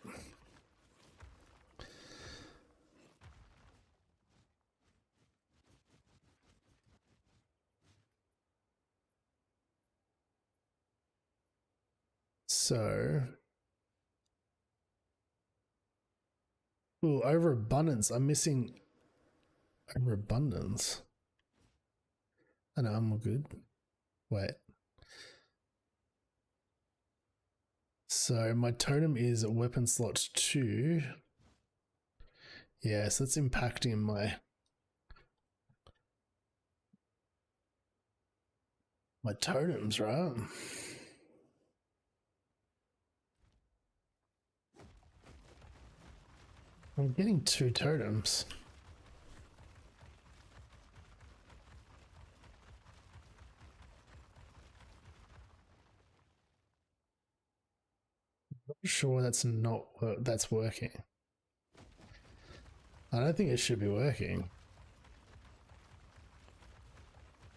Speaker 1: So... Ooh, overabundance. I'm missing overabundance. I know, I'm all good. Wait. So my totem is weapon slot 2. Yeah, so that's impacting my totems, right? I'm getting 2 totems. I'm sure that's not that's working. I don't think it should be working.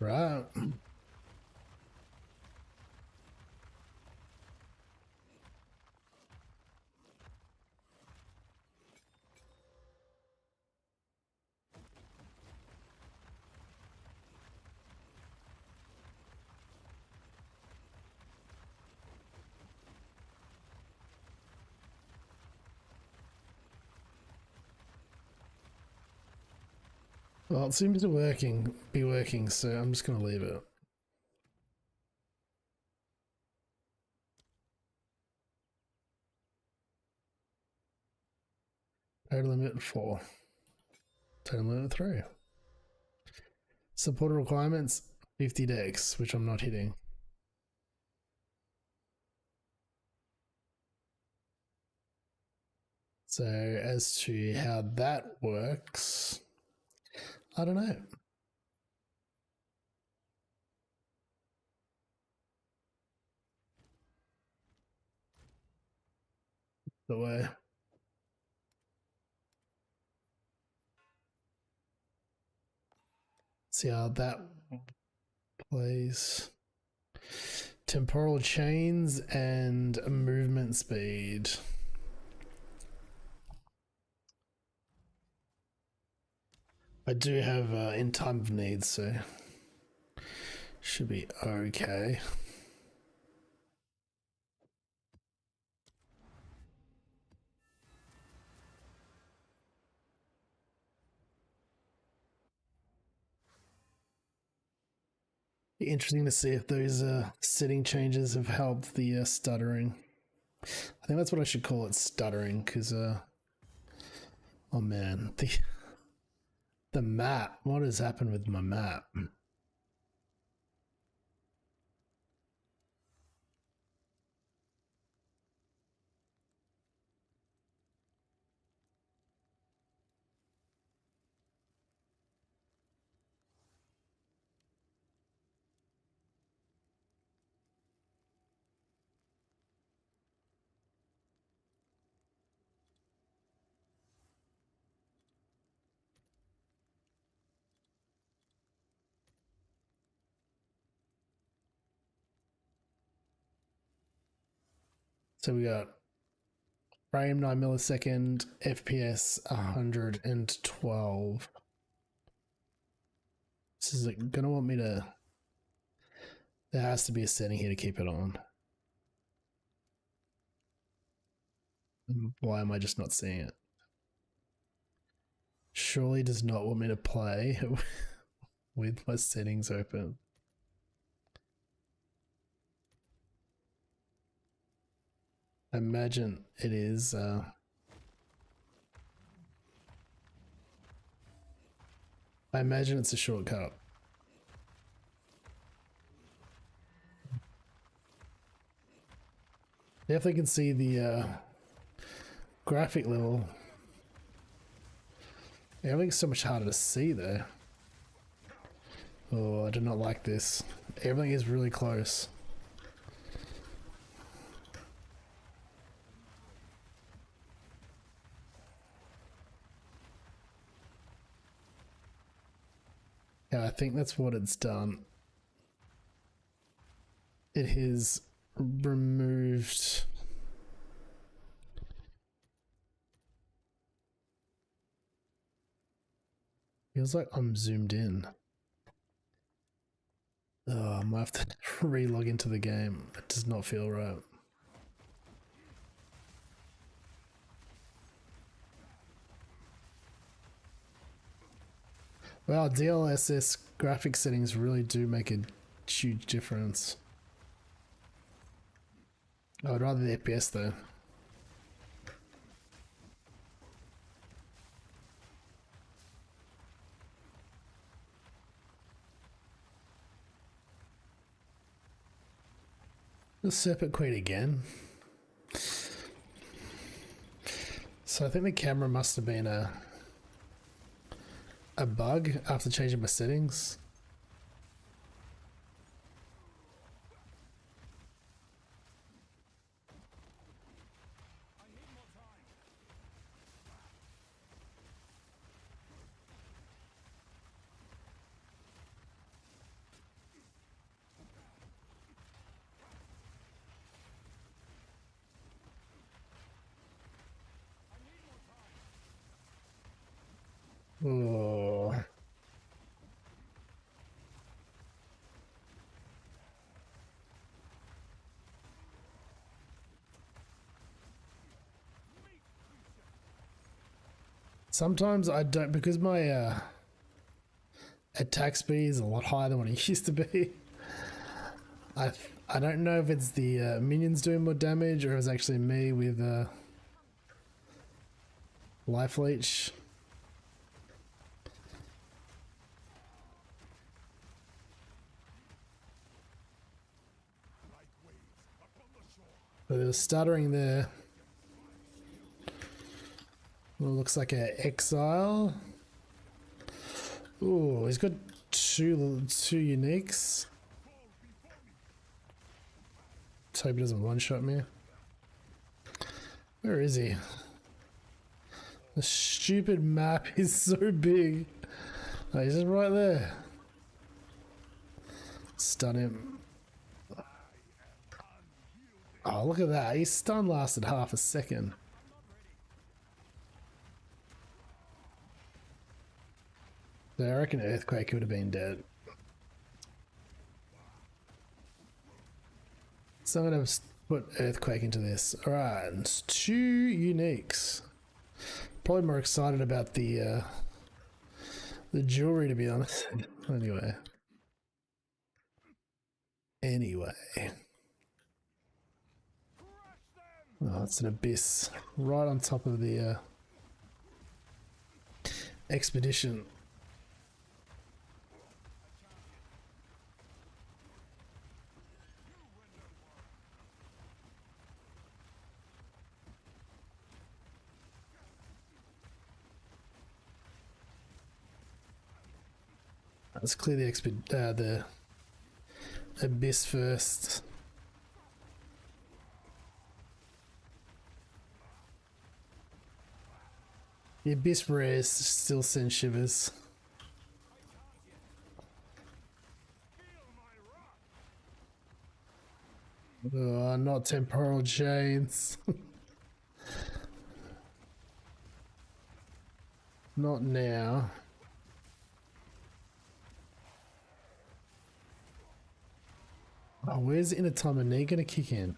Speaker 1: Right. Well, it seems to be working, so I'm just going to leave it. Total limit 4. turn limit through. Supported requirements 50 dex, which I'm not hitting. So as to how that works, I don't know. The way. See how that plays. Temporal chains and movement speed. I do have in time of need, so should be okay. Be interesting to see if those setting changes have helped the stuttering. I think that's what I should call it, stuttering, because oh man, the map. What has happened with my map? So we got frame 9 millisecond, FPS 112. This is gonna want me to. There has to be a setting here to keep it on. Why am I just not seeing it? Surely does not want me to play with my settings open. I imagine it is. I imagine it's a shortcut. Definitely can see the graphic level. Everything's so much harder to see there. Oh, I do not like this. Everything is really close. Yeah, I think that's what it's done. It has removed. Feels like I'm zoomed in. Oh, I might have to re-log into the game. It does not feel right. Wow, DLSS graphic settings really do make a huge difference. I would rather the FPS though. The Serpent Queen again. So I think the camera must have been a bug after changing my settings. Oh. Sometimes I don't, because my attack speed is a lot higher than what it used to be. I don't know if it's the minions doing more damage or if it's actually me with life leech. But there was stuttering there. Well, looks like an Exile. Ooh, he's got two uniques. Let's hope he doesn't one-shot me. Where is he? The stupid map is so big. Oh, he's just right there. Stun him. Oh, look at that. His stun lasted half a second. So I reckon Earthquake would have been dead. So I'm going to put Earthquake into this. Alright, it's 2 uniques. Probably more excited about the jewelry, to be honest. Anyway. Oh, it's an abyss. Right on top of the expedition. Let's clear the abyss first. The abyss rares still send shivers. Oh, not temporal chains. Not now. Oh, where's Inner Time and Knee gonna kick in?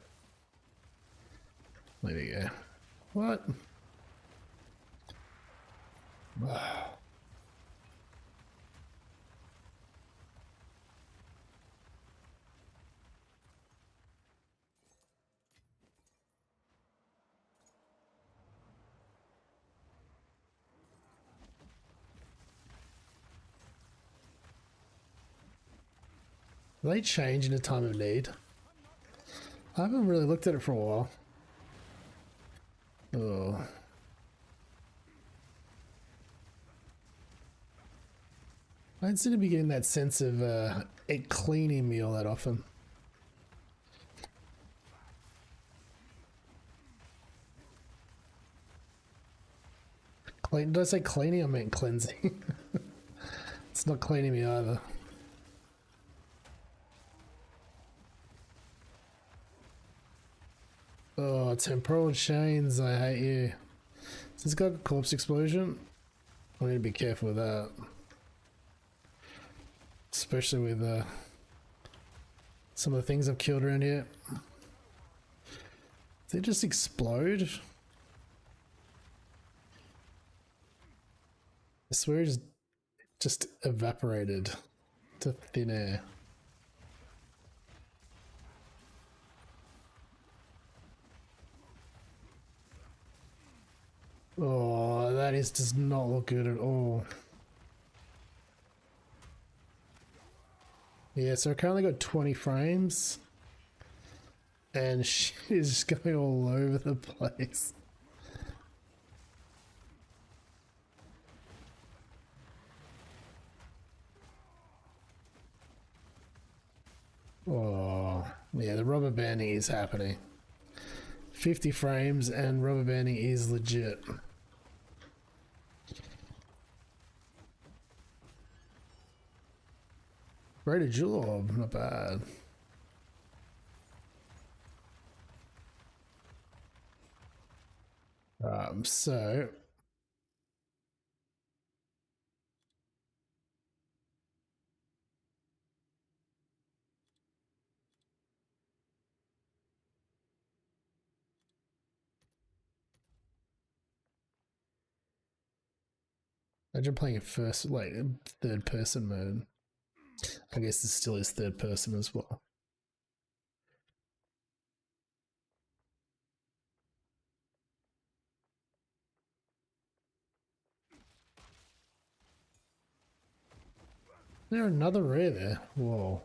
Speaker 1: There we go. What? Will they change in a time of need? I haven't really looked at it for a while. Oh. I don't seem to be getting that sense of it cleaning me all that often. Did I say cleaning? I meant cleansing. It's not cleaning me either. Oh, temporal chains, I hate you. So it's got a corpse explosion. I need to be careful with that. Especially with some of the things I've killed around here. They just explode? I swear it's just evaporated to thin air. Oh, does not look good at all. Yeah, so I currently got 20 frames. And she's just going all over the place. Oh, yeah, the rubber banding is happening. 50 frames and rubber banding is legit. Rated jewel orb, not bad. So imagine playing it first, like third person mode. I guess this still is third person as well. There's another rare there. Whoa.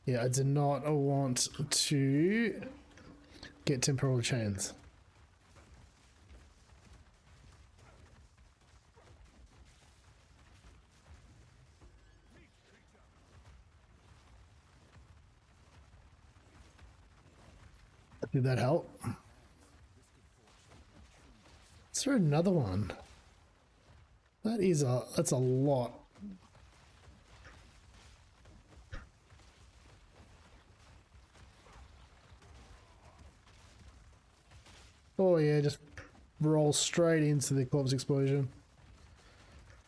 Speaker 1: Yeah, I do not want to get temporal chains. Did that help? Is there another one? That's a lot. Oh yeah, just roll straight into the corpse explosion.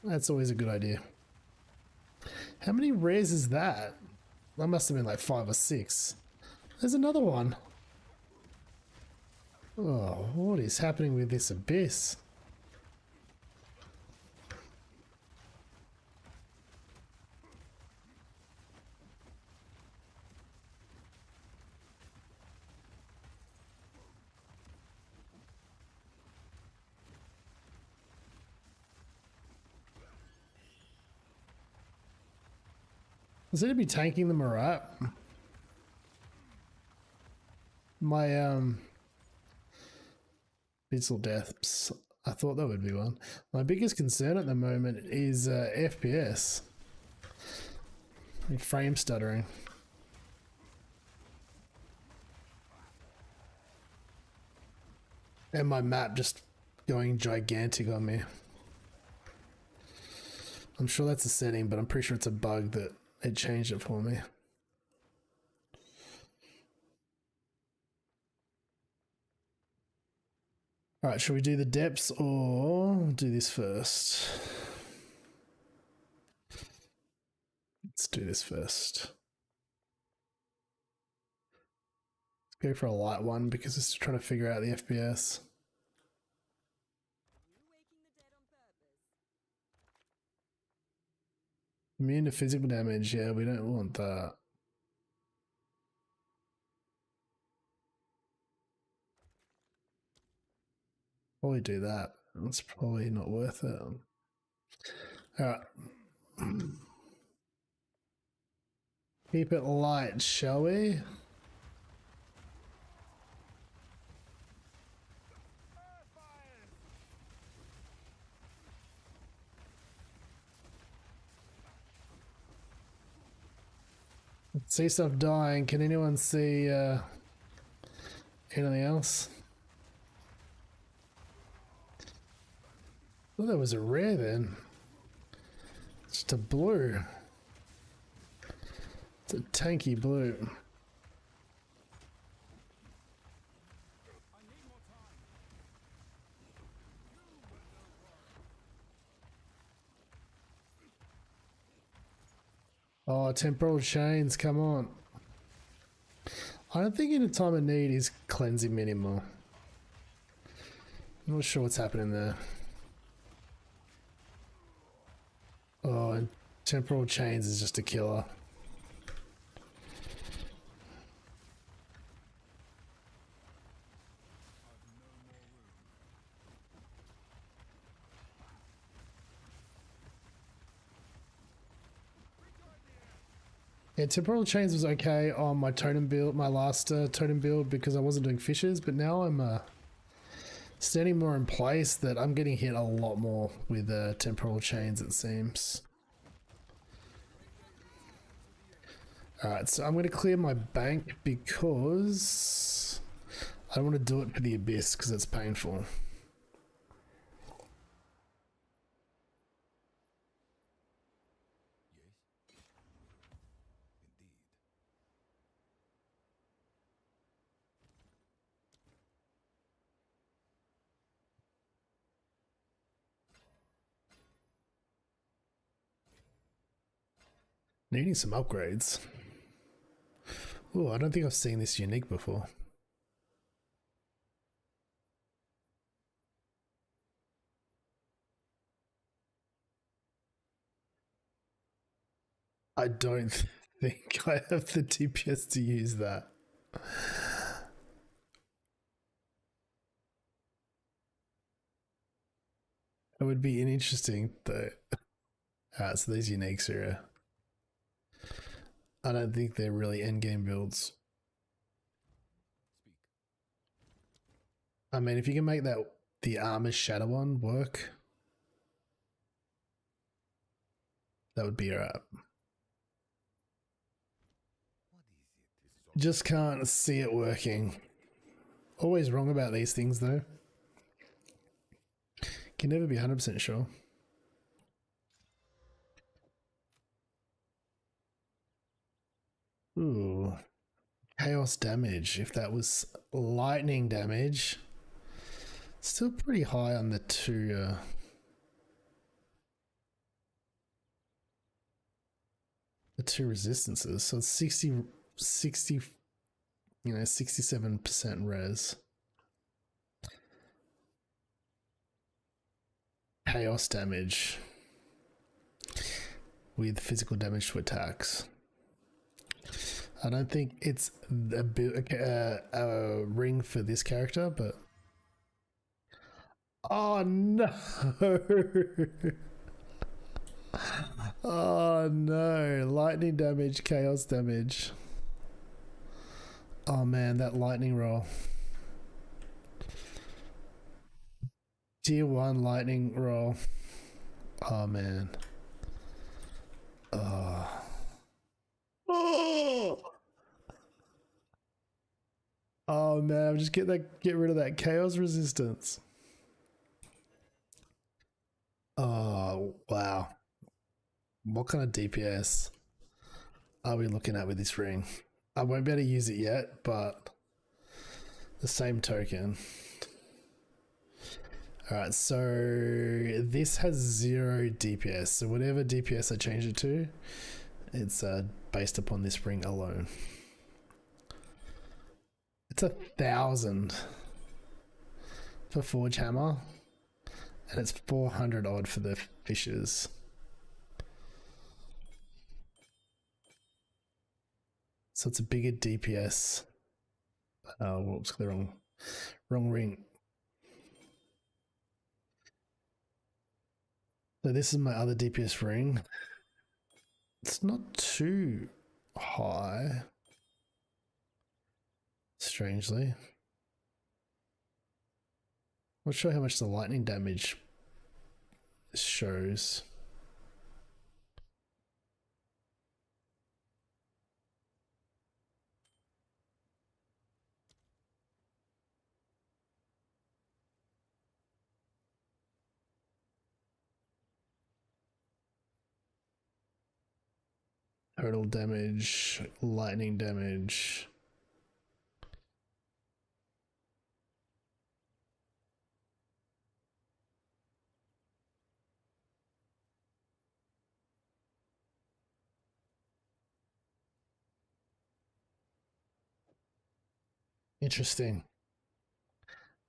Speaker 1: That's always a good idea. How many rares is that? That must have been like 5 or 6. There's another one. Oh, what is happening with this abyss? Is it to be tanking them alright? My Pixel deaths. I thought that would be one. My biggest concern at the moment is FPS. Frame stuttering. And my map just going gigantic on me. I'm sure that's a setting, but I'm pretty sure it's a bug that it changed it for me. Alright, should we do the depths or do this first? Let's do this first. Let's go for a light one because it's trying to figure out the FPS. Immune to physical damage, yeah, we don't want that. Probably do that. It's probably not worth it. Alright. Keep it light, shall we? See stuff dying. Can anyone see anything else? Oh, that was a rare then. It's just a blue. It's a tanky blue. Oh, temporal chains, come on. I don't think in a time of need is cleansing me anymore. I'm not sure what's happening there. Oh, and temporal chains is just a killer. Yeah, temporal chains was okay on my totem build, my last totem build, because I wasn't doing fishes, but now I'm standing more in place that I'm getting hit a lot more with temporal chains, it seems. Alright, so I'm going to clear my bank because I don't want to do it for the abyss because it's painful. Needing some upgrades. Oh, I don't think I've seen this unique before. I don't think I have the DPS to use that. It would be interesting though. So these uniques are I don't think they're really endgame builds.
Speaker 2: Speak.
Speaker 1: I mean, if you can make that the armor shadow one work, that would be alright.
Speaker 2: What is it? Is it
Speaker 1: Just can't see it working. Always wrong about these things though. Can never be 100% sure. Ooh. Chaos damage. If that was lightning damage, still pretty high on the two resistances. So it's 60, 67% res. Chaos damage with physical damage to attacks. I don't think it's a ring for this character, but oh no! Oh no! Lightning damage, chaos damage. Oh man, that lightning roll. Tier 1 lightning roll. Oh man. Oh. Oh man, just get rid of that chaos resistance. Oh wow. What kind of DPS are we looking at with this ring? I won't be able to use it yet, but the same token. Alright, so this has 0 DPS. So whatever DPS I change it to, it's based upon this ring alone. It's 1,000 for Forge Hammer, and it's 400 odd for the fissures. So it's a bigger DPS. Oh, whoops, the wrong ring. So this is my other DPS ring. It's not too high, strangely. Not sure how much the lightning damage shows. Total damage, lightning damage. Interesting.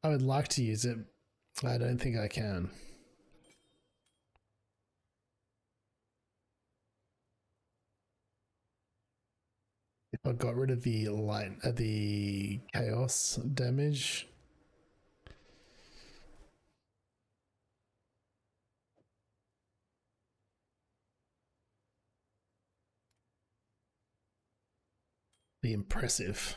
Speaker 1: I would like to use it. I don't think I can. If I got rid of the chaos damage, be impressive.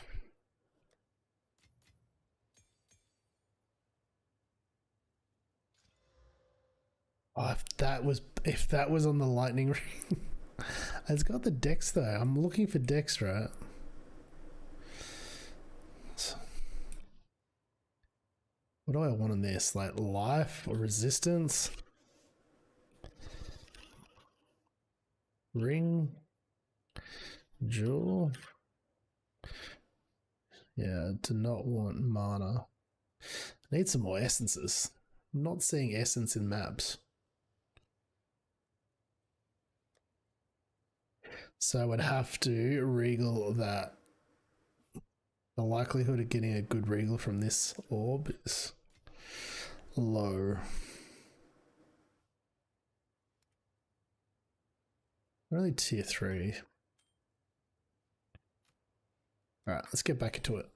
Speaker 1: Oh, if that was on the lightning ring. It's got the dex though. I'm looking for dex, right? So, what do I want on this? Like life or resistance? Ring? Jewel? Yeah, do not want mana. I need some more essences. I'm not seeing essence in maps. So I would have to regal that. The likelihood of getting a good regal from this orb is low. We're only tier 3. Alright, let's get back into it.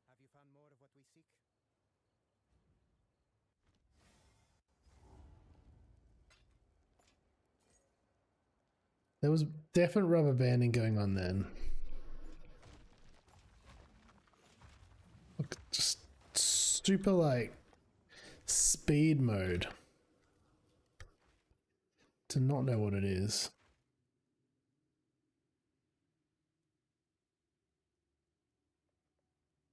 Speaker 3: Have you found more of what we seek?
Speaker 1: There was definite rubber banding going on then. Look, just super like speed mode. Do not know what it is.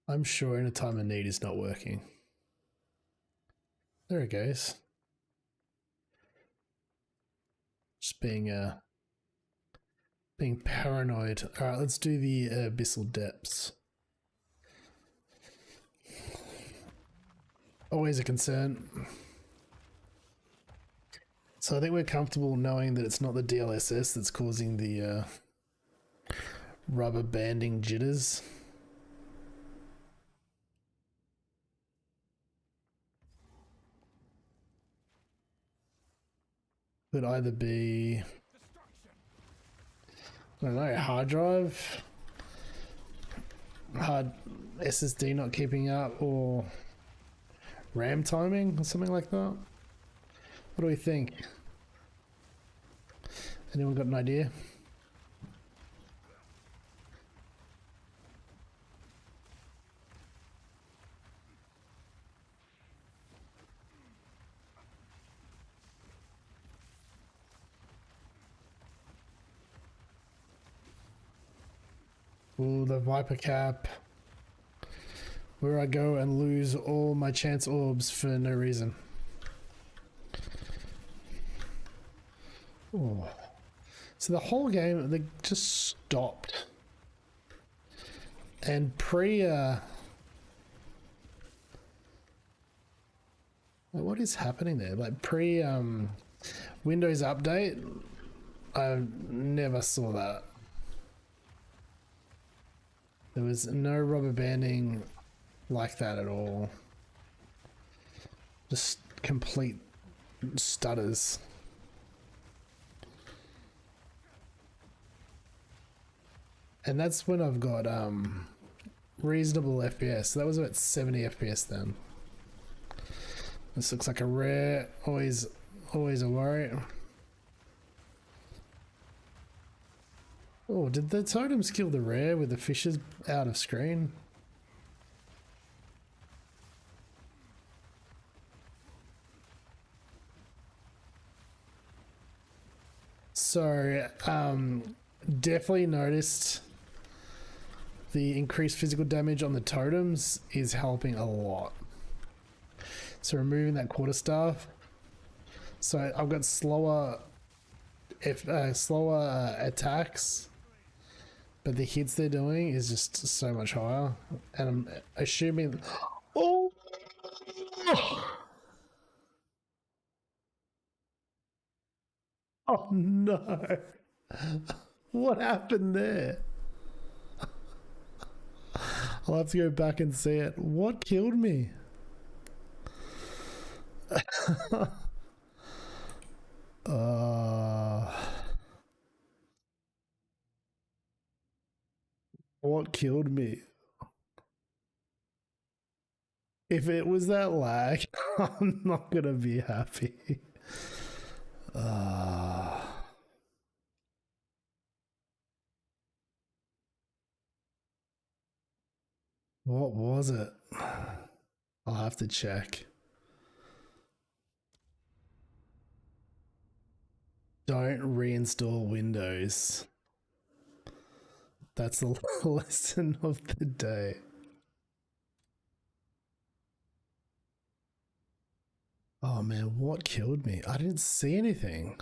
Speaker 1: I'm sure in a time of need is not working. There it goes. Just being paranoid. All right, let's do the abyssal depths. Always a concern. So I think we're comfortable knowing that it's not the DLSS that's causing the rubber banding jitters. Could either be, I don't know, hard drive, hard SSD not keeping up, or RAM timing or something like that. What do we think? Anyone got an idea? Ooh, the Viper Cap. Where I go and lose all my chance orbs for no reason. Ooh. So the whole game, they just stopped. And what is happening there? Like Windows update, I never saw that. There was no rubber banding like that at all. Just complete stutters. And that's when I've got reasonable FPS. So that was about 70 FPS then. This looks like a rare, always a worry. Oh, did the totems kill the rare with the fishes out of screen? So, definitely noticed the increased physical damage on the totems is helping a lot. So removing that quarterstaff. So I've got slower attacks, but the hits they're doing is just so much higher. And I'm assuming, oh, oh no, what happened there? I'll have to go back and see it. What killed me? What killed me? If it was that lag, I'm not gonna be happy. What was it? I'll have to check. Don't reinstall Windows. That's the lesson of the day. Oh man, what killed me? I didn't see anything.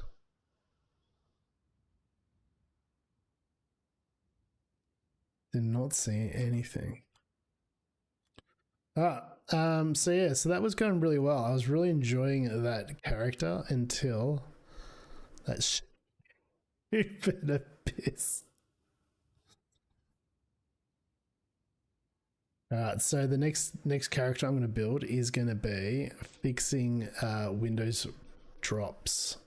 Speaker 1: Did not see anything. So yeah, so that was going really well. I was really enjoying that character until that stupid abyss. Alright, so the next character I'm going to build is going to be fixing Windows drops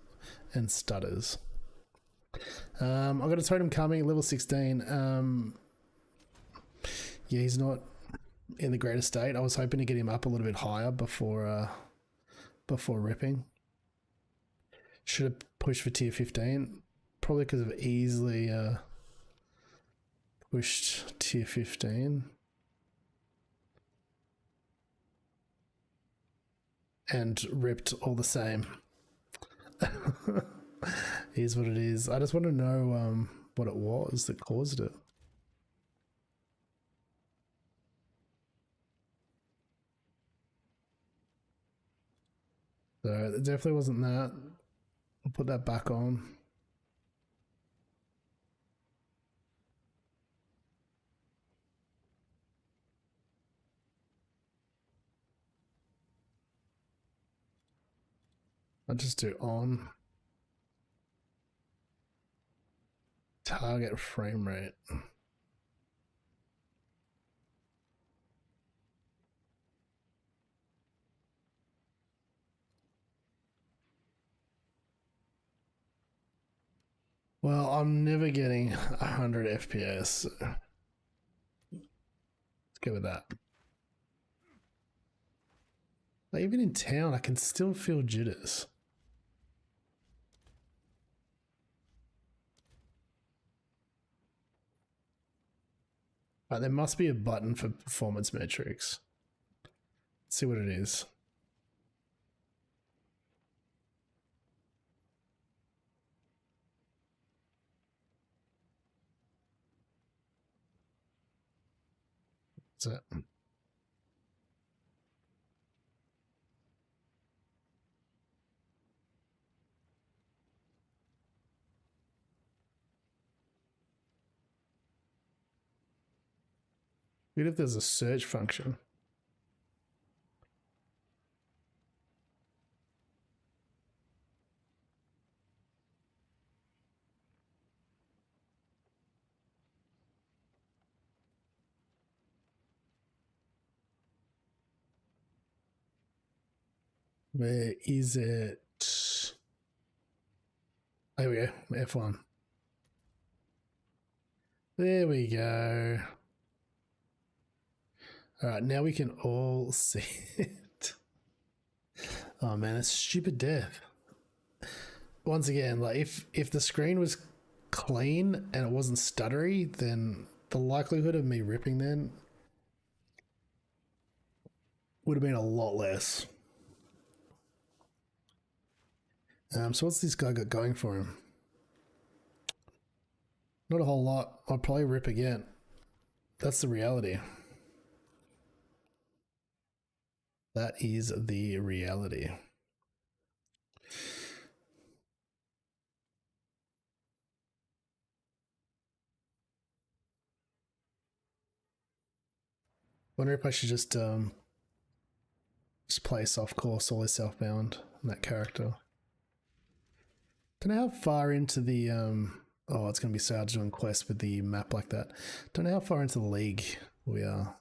Speaker 1: and stutters. I've got a totem coming, level 16. Yeah, he's not in the greatest state. I was hoping to get him up a little bit higher before ripping. Should have pushed for tier 15. probably because I've easily pushed tier 15. And ripped all the same. Here's what it is. I just want to know what it was that caused it. So it definitely wasn't that. I'll put that back on. I'll just do on. Target frame rate. Well, I'm never getting 100 FPS. So let's go with that. Like even in town, I can still feel jitters. Right, there must be a button for performance metrics. Let's see what it is. What's that? What if there's a search function? Where is it? There we go, F1. There we go. All right, now we can all see it. Oh man, that's stupid death. Once again, like if the screen was clean and it wasn't stuttery, then the likelihood of me ripping then would have been a lot less. So what's this guy got going for him? Not a whole lot. I'll probably rip again. That's the reality. That is the reality. Wonder if I should just play soft core solo self-bound on that character. Don't know how far into the oh, it's gonna be so hard doing quests with the map like that. Don't know how far into the league we are.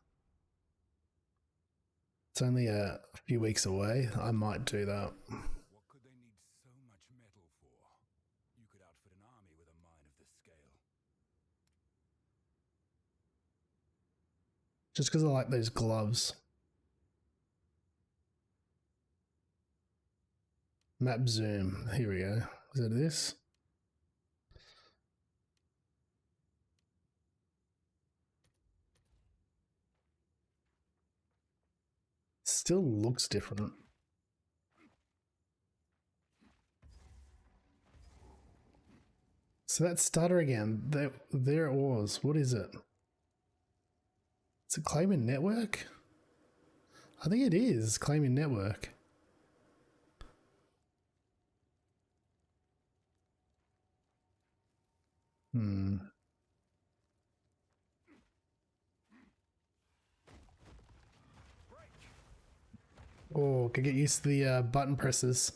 Speaker 1: It's only a few weeks away. I might do that.
Speaker 2: What could they need so much metal for? You could outfit an army with a mine of this scale.
Speaker 1: Just because I like those gloves. Map zoom. Here we go. Is it this? Still looks different. So that stutter again. There it was. What is it? Is it claiming network? I think it is claiming network. Oh, could get used to the button presses.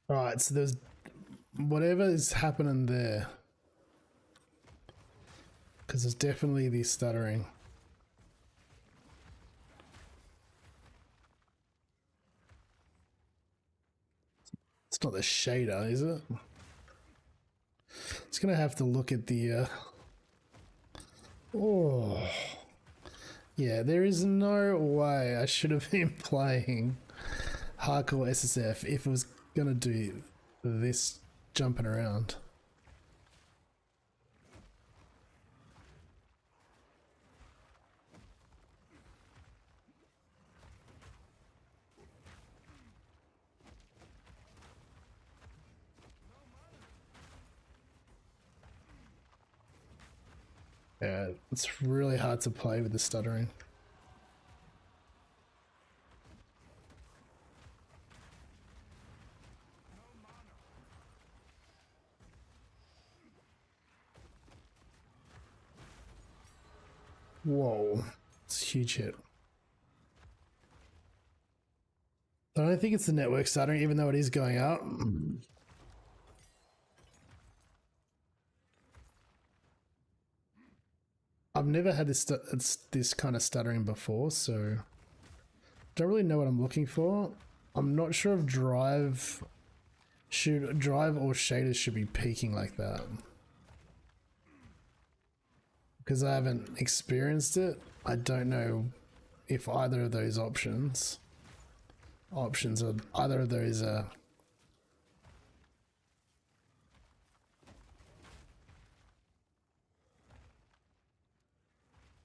Speaker 1: Alright, so there's whatever is happening there. Because there's definitely the stuttering. It's not the shader, is it? It's gonna have to look at the oh yeah, there is no way I should have been playing hardcore SSF if it was gonna do this jumping around. Yeah, it's really hard to play with the stuttering. Whoa, it's a huge hit. I don't think it's the network stuttering, even though it is going out. I've never had this kind of stuttering before, so don't really know what I'm looking for. I'm not sure if drive or shaders should be peaking like that, because I haven't experienced it. I don't know if either of those options are either of those are.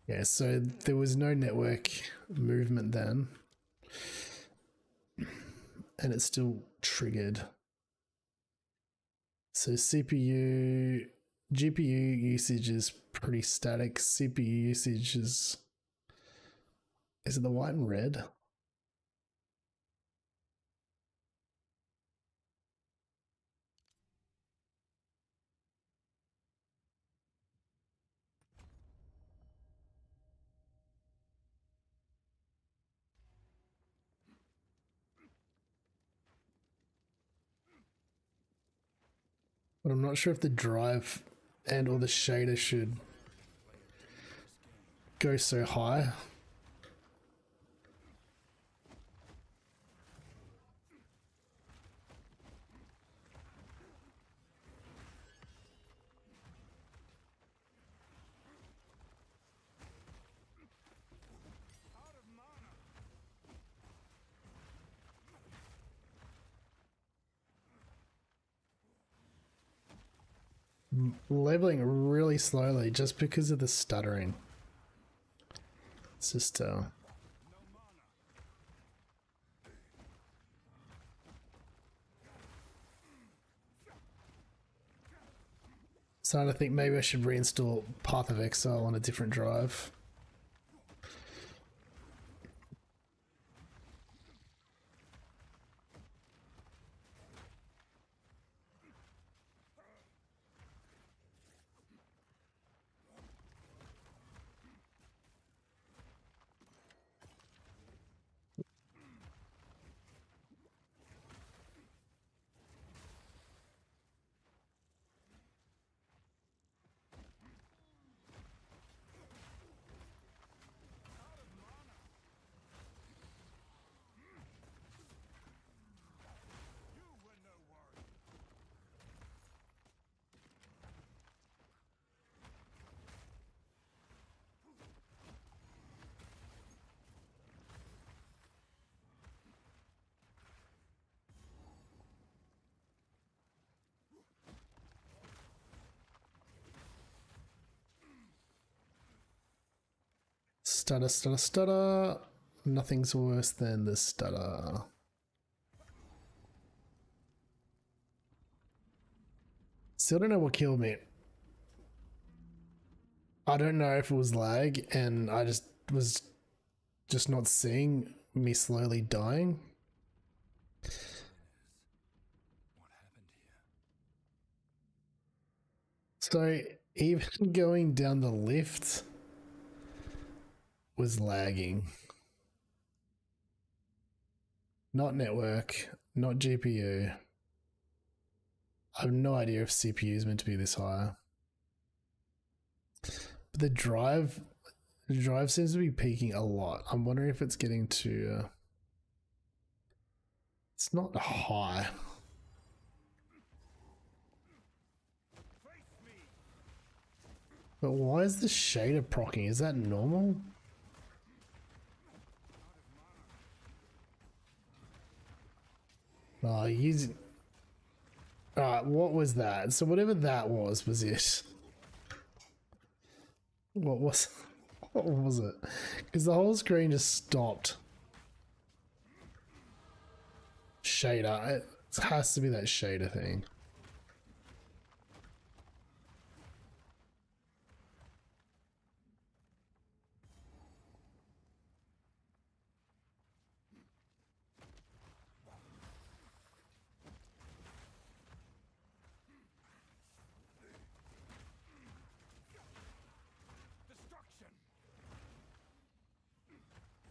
Speaker 1: Yeah, so there was no network movement then, and it still triggered. So GPU usage is pretty static. CPU usage is it the white and red? But I'm not sure if the drive and or the shader should go so high. Leveling really slowly just because of the stuttering. It's just starting to think maybe I should reinstall Path of Exile on a different drive. Stutter, stutter, stutter. Nothing's worse than the stutter. Still don't know what killed me. I don't know if it was lag and I was not seeing me slowly dying.
Speaker 2: What happened here?
Speaker 1: So even going down the lift was lagging. Not network, not GPU. I have no idea if CPU is meant to be this high. But the drive seems to be peaking a lot. I'm wondering if it's getting to... it's not high. But why is the shader procking? Is that normal? Oh, using. Alright, what was that? So whatever that was it? What was what was it? Because the whole screen just stopped. Shader. It has to be that shader thing.
Speaker 2: Destruction.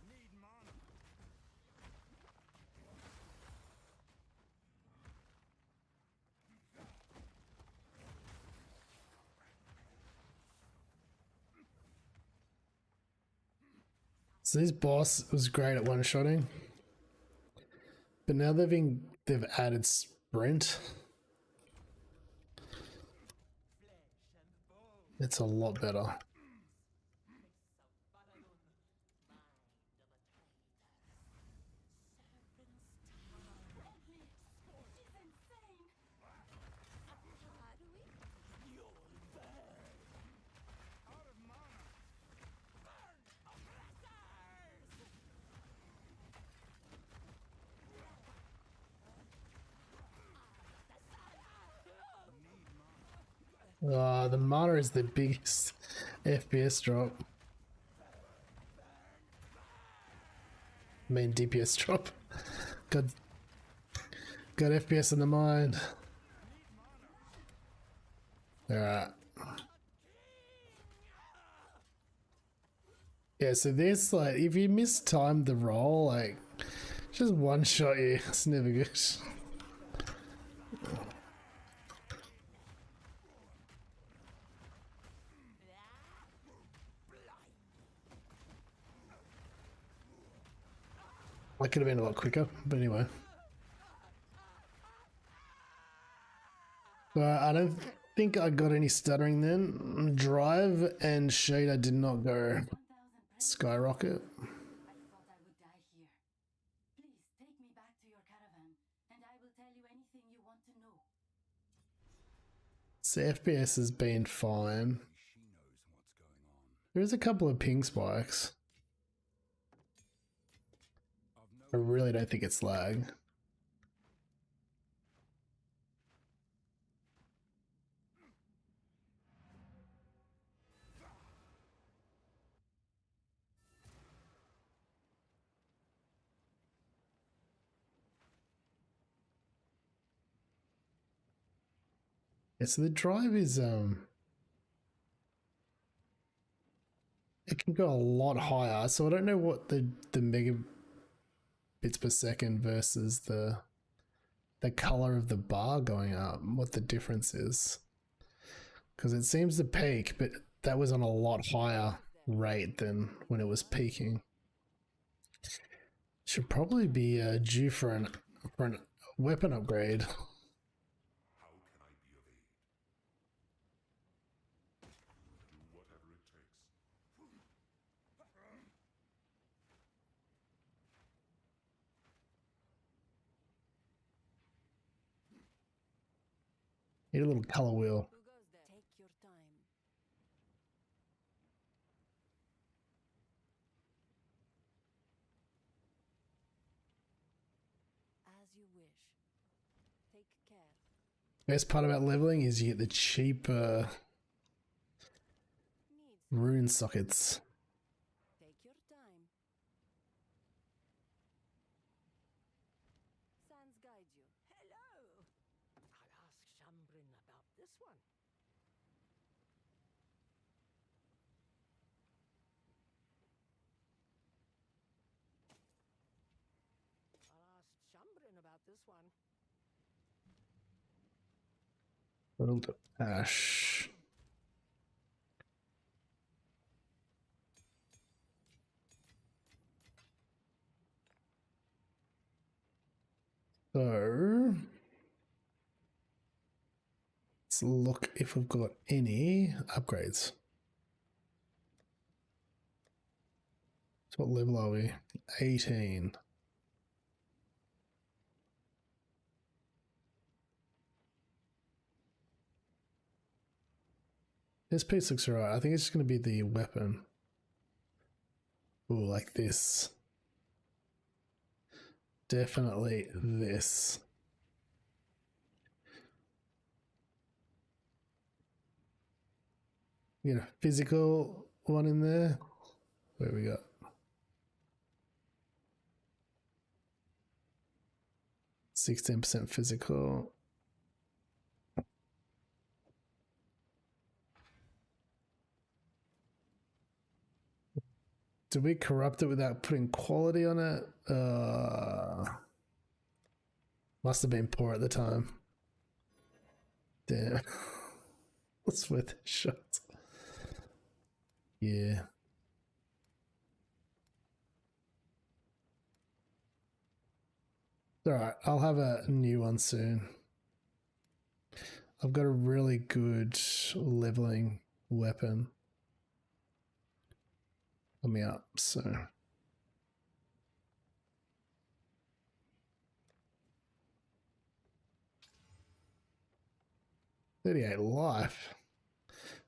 Speaker 2: Need mana.
Speaker 1: So this boss was great at one-shotting. But now they've added sprint. It's a lot better.
Speaker 2: Out of mana. Burn, oppressors! Need mana.
Speaker 1: The mana is the biggest FPS drop. I mean DPS drop. Got FPS in the mind. Alright. Yeah, so this, like, if you mistime the roll, like, just one shot you. It's never good. I could have been a lot quicker, but anyway. I don't think I got any stuttering then. Drive and shader did not go skyrocket.
Speaker 3: I thought I would die here. Please take me back to your caravan, and I will tell you anything you want to know.
Speaker 1: So FPS has been fine.
Speaker 2: She knows what's going on.
Speaker 1: There's a couple of ping spikes. I really don't think it's lag. Yeah, so the drive is it can go a lot higher, so I don't know what the megabits per second versus the color of the bar going up, what the difference is. Because it seems to peak, but that was on a lot higher rate than when it was peaking. Should probably be due for an weapon upgrade.
Speaker 2: How can I be of aid? Do whatever it takes.
Speaker 1: Need a little color wheel.
Speaker 3: Who goes there? Take your time. As you wish. Take care.
Speaker 1: Best part about leveling is you get the cheap
Speaker 3: Needs.
Speaker 1: rune sockets.
Speaker 3: Take your time. Sans guide you.
Speaker 4: Hello! I'll ask Shambrin about this one. I'll ask Shambrin about this one.
Speaker 1: World Ash. So let's look if we've got any upgrades. So what level are we? 18. This piece looks alright. I think it's just going to be the weapon. Ooh, like this. Definitely this. You know, physical one in there. Where we got? 16% physical. Did we corrupt it without putting quality on it? Must have been poor at the time. Damn. What's worth a shot? Yeah. Alright, I'll have a new one soon. I've got a really good leveling weapon coming up, so. $38 life.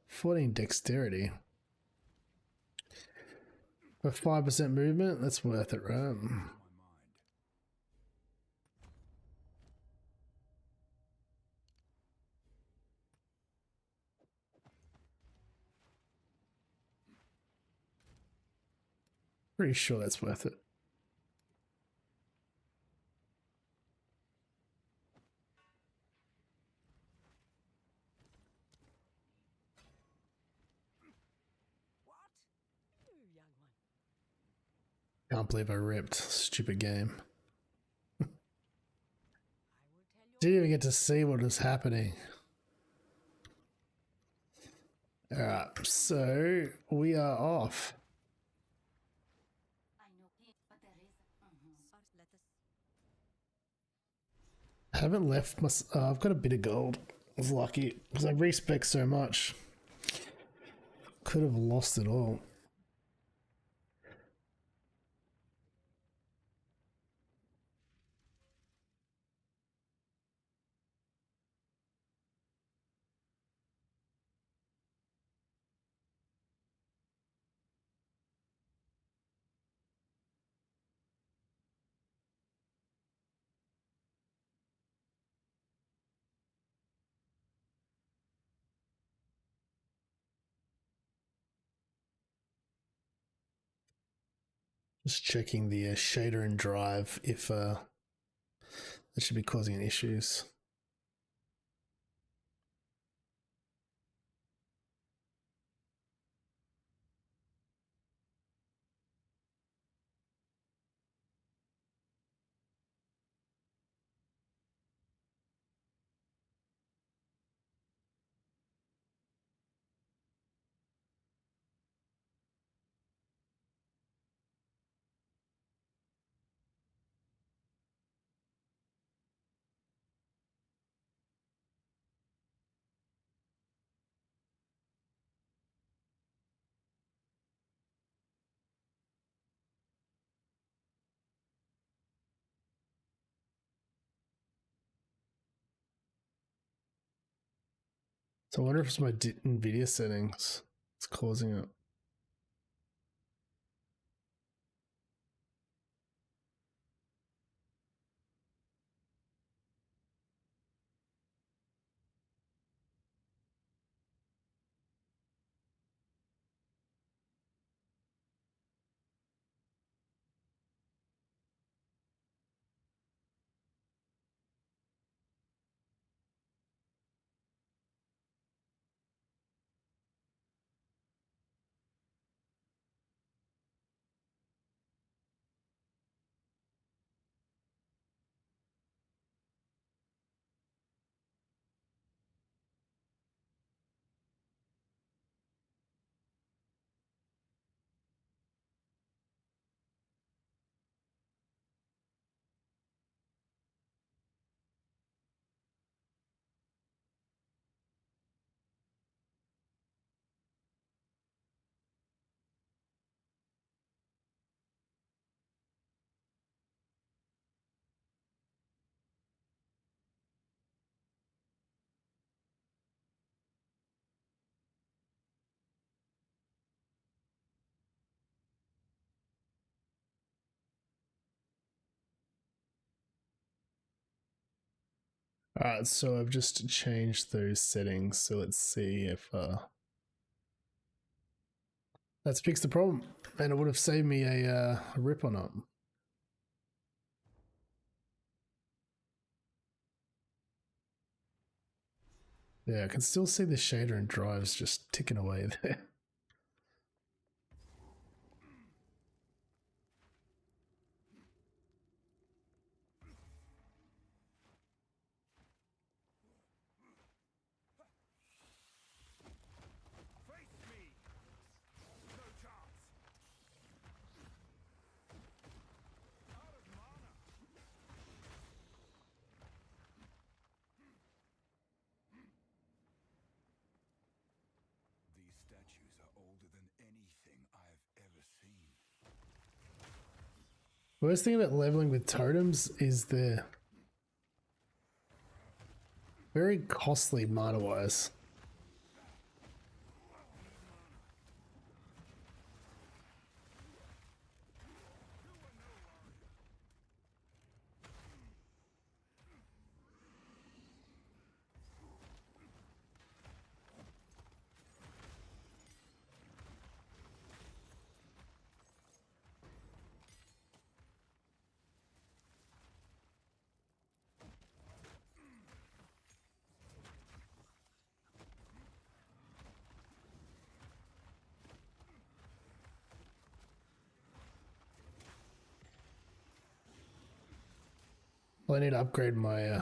Speaker 1: 14 dexterity. For 5% movement, that's worth it, right?
Speaker 2: My mind.
Speaker 1: Pretty sure that's worth it.
Speaker 4: What? You young man.
Speaker 1: Can't believe I ripped. Stupid game.
Speaker 4: I will tell you.
Speaker 1: Didn't even get to see what was happening. Alright, so we are off.
Speaker 3: I know it, but there is.
Speaker 4: Let us.
Speaker 1: I haven't left my. I've got a bit of gold. I was lucky because I respec so much. Could have lost it all. Just checking the shader and drive if that should be causing issues. So I wonder if it's my NVIDIA settings. It's causing it. Alright, so I've just changed those settings, so let's see if that's fixed the problem. And it would have saved me a rip on it. Yeah, I can still see the shader and drives just ticking away there.
Speaker 2: Face me! No chance! Out of mana! These statues are older than anything I've ever seen.
Speaker 1: Worst thing about leveling with totems is they're very costly mana-wise. Well, I need to upgrade my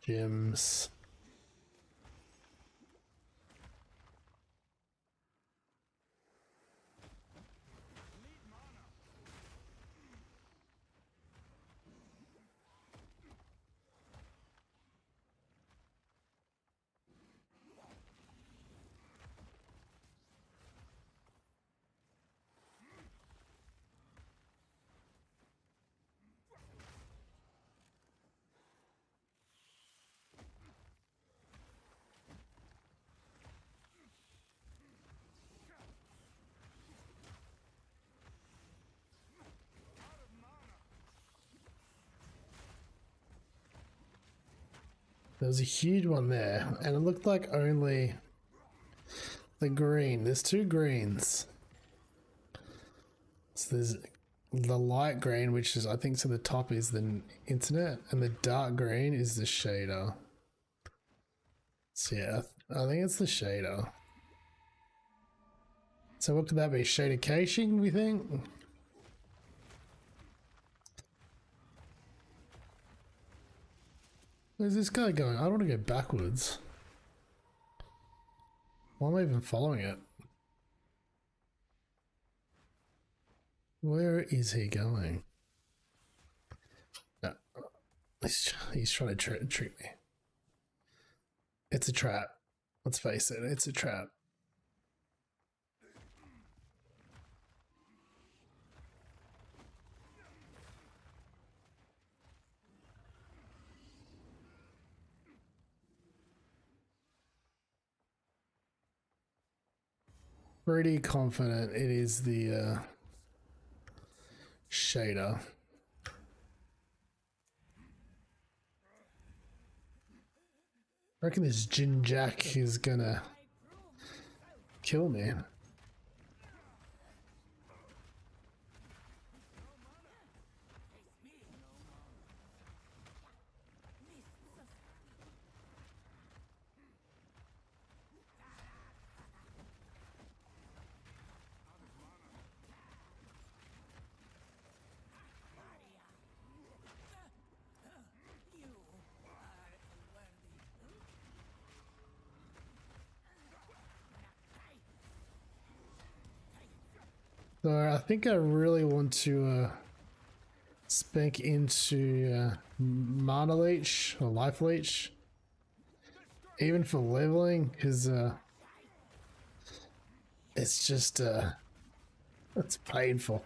Speaker 1: gems. There was a huge one there, and it looked like only the green. There's two greens. So there's the light green, which is, I think, to the top is the internet, and the dark green is the shader. So yeah, I think it's the shader. So what could that be? Shader caching, we think? Where's this guy going? I don't want to go backwards. Why am I even following it? Where is he going? No, he's trying to trick me. It's a trap. Let's face it, it's a trap. Pretty confident it is the shader. I reckon this Jin Jack is gonna kill me. So I think I really want to spank into mana leech or life leech, even for leveling, because it's just it's painful.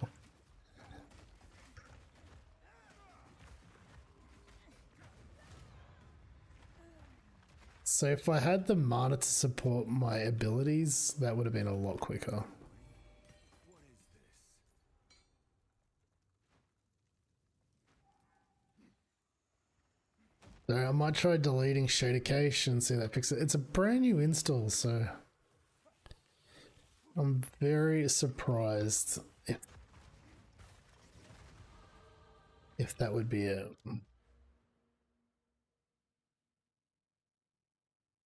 Speaker 1: So if I had the mana to support my abilities, that would have been a lot quicker. So I might try deleting shader cache and see if that fixes it. It's a brand new install, so I'm very surprised if that would be a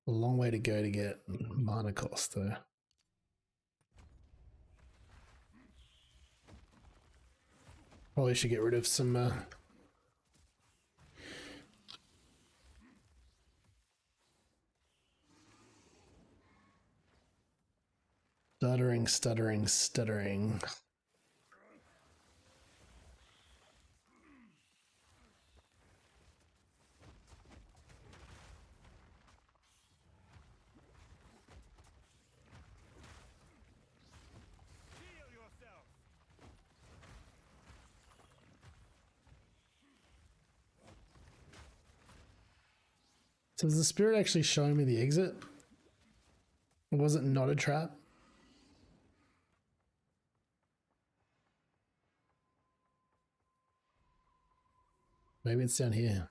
Speaker 1: long way to go to get mana cost though. Probably should get rid of some stuttering. So is the spirit actually showing me the exit? Or was it not a trap? Maybe it's down here.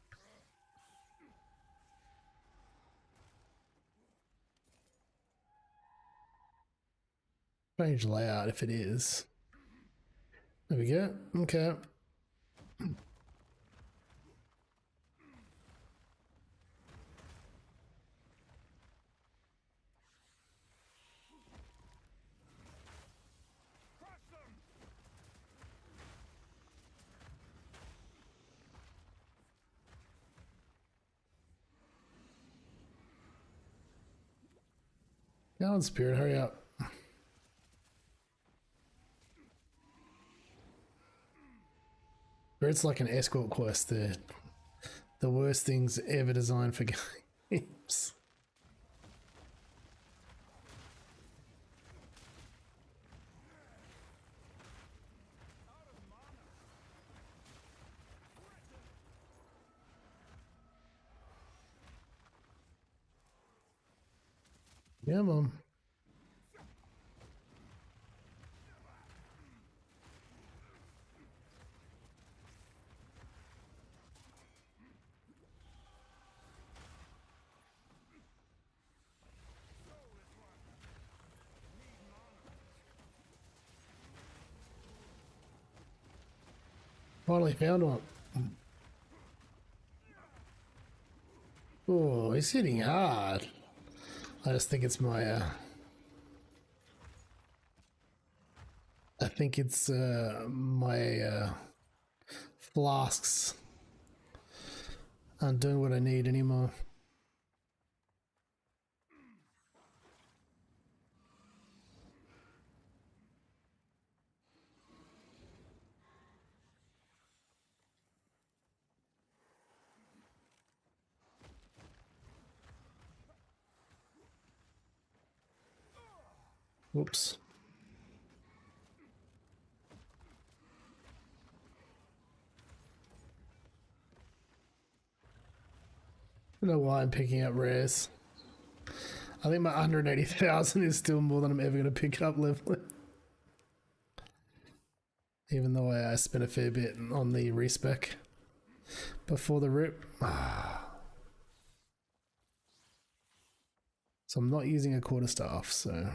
Speaker 1: Strange layout if it is. There we go. Okay. Come on, spirit, hurry up. Spirit's like an escort quest. They're the worst things ever designed for games. Yeah, mom. Finally found one. Oh, he's hitting hard. I just think it's my I think it's my flasks aren't doing what I need anymore. Whoops. I don't know why I'm picking up rares. I think my 180,000 is still more than I'm ever going to pick up leveling. Even though I spent a fair bit on the respec before the rip. So I'm not using a quarterstaff, so...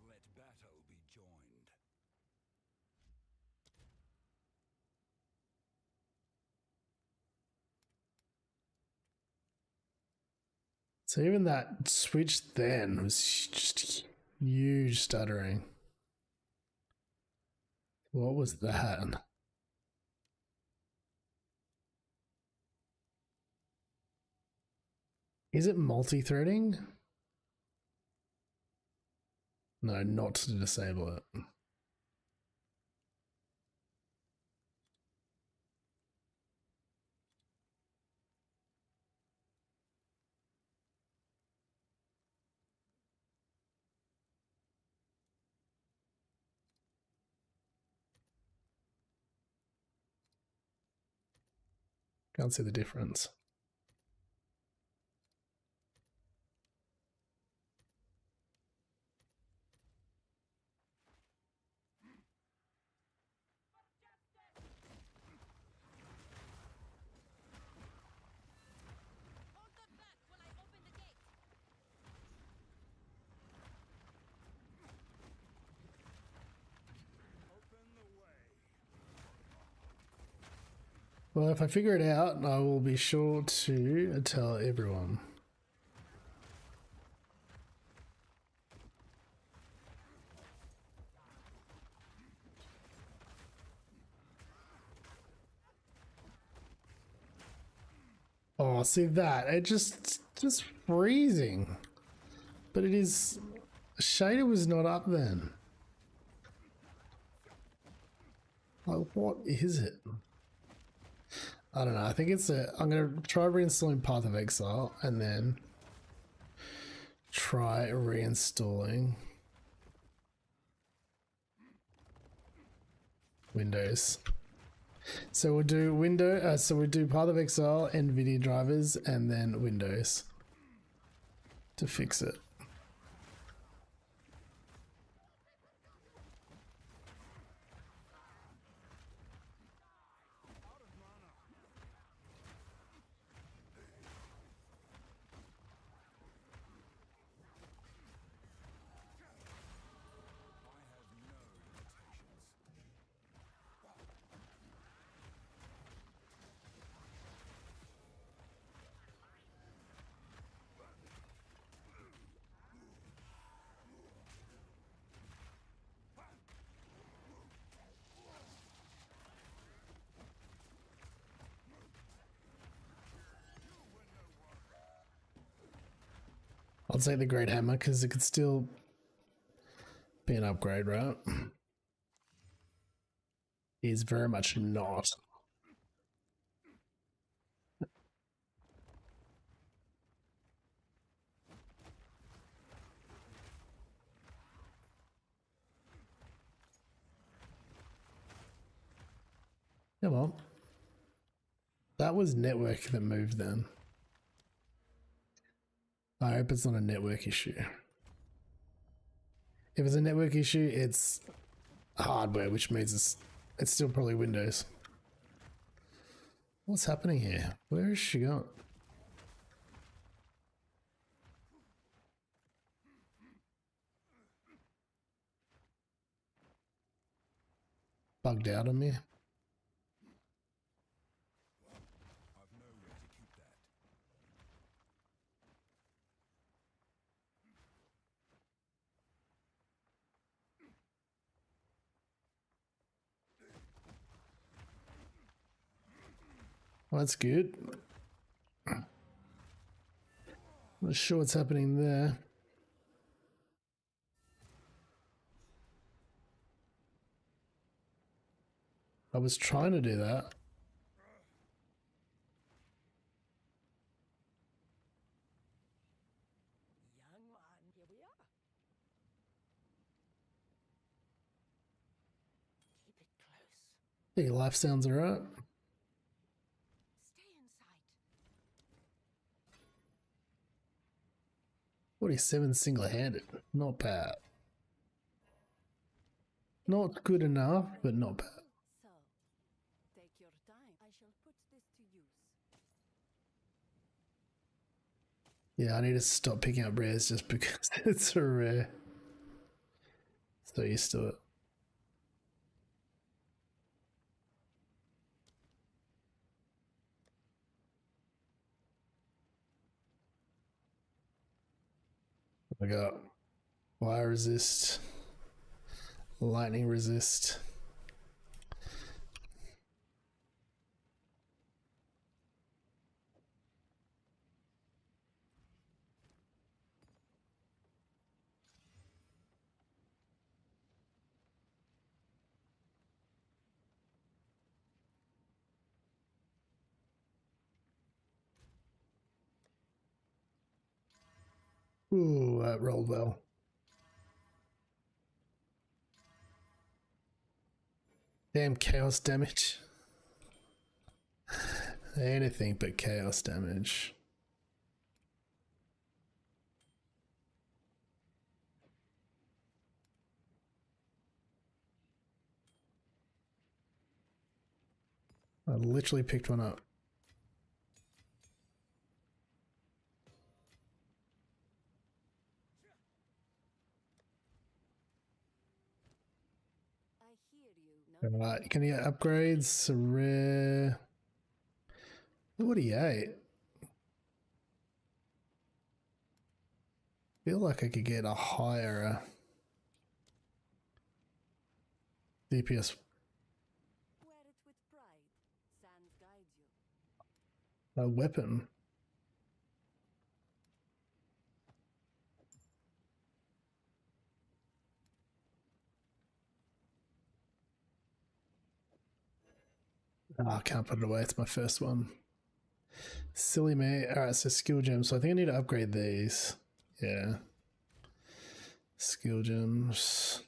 Speaker 2: Let battle be joined.
Speaker 1: So even that switch then was just huge stuttering. What was that? Is it multi-threading? No, not to disable it. Can't see the difference.
Speaker 4: Hold them back while I open the gate.
Speaker 2: Open the way.
Speaker 1: Well, if I figure it out, I will be sure to tell everyone. Oh, see that? It just freezing. But it is... Shader was not up then. Like, what is it? I don't know. I think it's a... I'm going to try reinstalling Path of Exile and then try reinstalling Windows. So we'll do so we'll do Path of Exile, NVIDIA drivers, and then Windows to fix it. I'll take the Great Hammer because it could still be an upgrade, right? Is very much not. Come on. That was network that moved then. I hope it's not a network issue. If it's a network issue, it's hardware, which means it's still probably Windows. What's happening here? Where is she going? Bugged out on me.
Speaker 2: I've nowhere to keep that.
Speaker 1: Well, that's good. Not sure what's happening there. I was trying to do that.
Speaker 4: Young man, here we are. Keep it close.
Speaker 1: Hey, life sounds alright.
Speaker 4: Stay inside.
Speaker 1: 47 single-handed. Not bad. Not good enough, but not bad.
Speaker 3: So, take your time. I shall put this to use.
Speaker 1: Yeah, I need to stop picking up rares just because it's a rare. So used to it. I got fire resist, lightning resist. Ooh, that rolled well. Damn chaos damage. Anything but chaos damage. I literally picked one up.
Speaker 4: I hear you. No,
Speaker 1: Alright, can you get upgrades? A rare 48. Feel like I could get a higher DPS
Speaker 4: wear it with pride. Sands guide you.
Speaker 1: weapon. Oh, I can't put it away. It's my first one. Silly me. Alright, so skill gems. So I think I need to upgrade these. Yeah. Skill gems.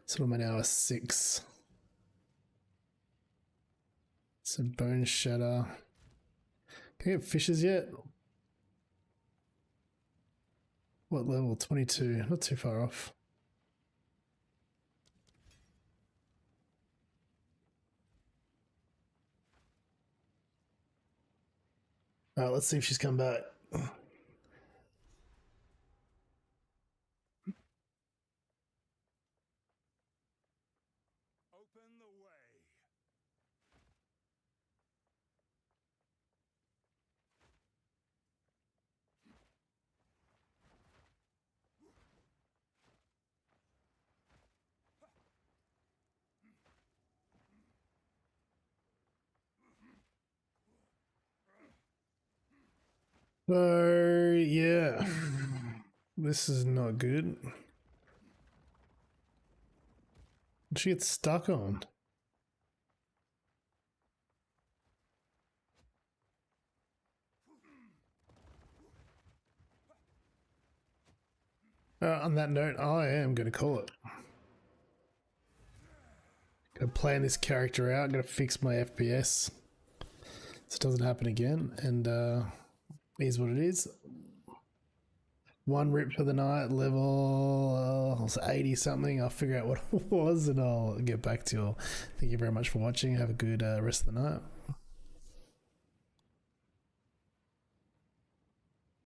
Speaker 1: So I'm now a 6. So bone shatter. Can I get fishes yet? What level? 22. Not too far off. Alright, let's see if she's come back.
Speaker 2: Open the way.
Speaker 1: So yeah, this is not good. She gets stuck on. On that note, I am going to call it. Gonna plan this character out. Gonna fix my FPS so it doesn't happen again. And is what it is. One rip for the night, level 80 something. I'll figure out what it was and I'll get back to you all. Thank you very much for watching. Have a good rest of the night.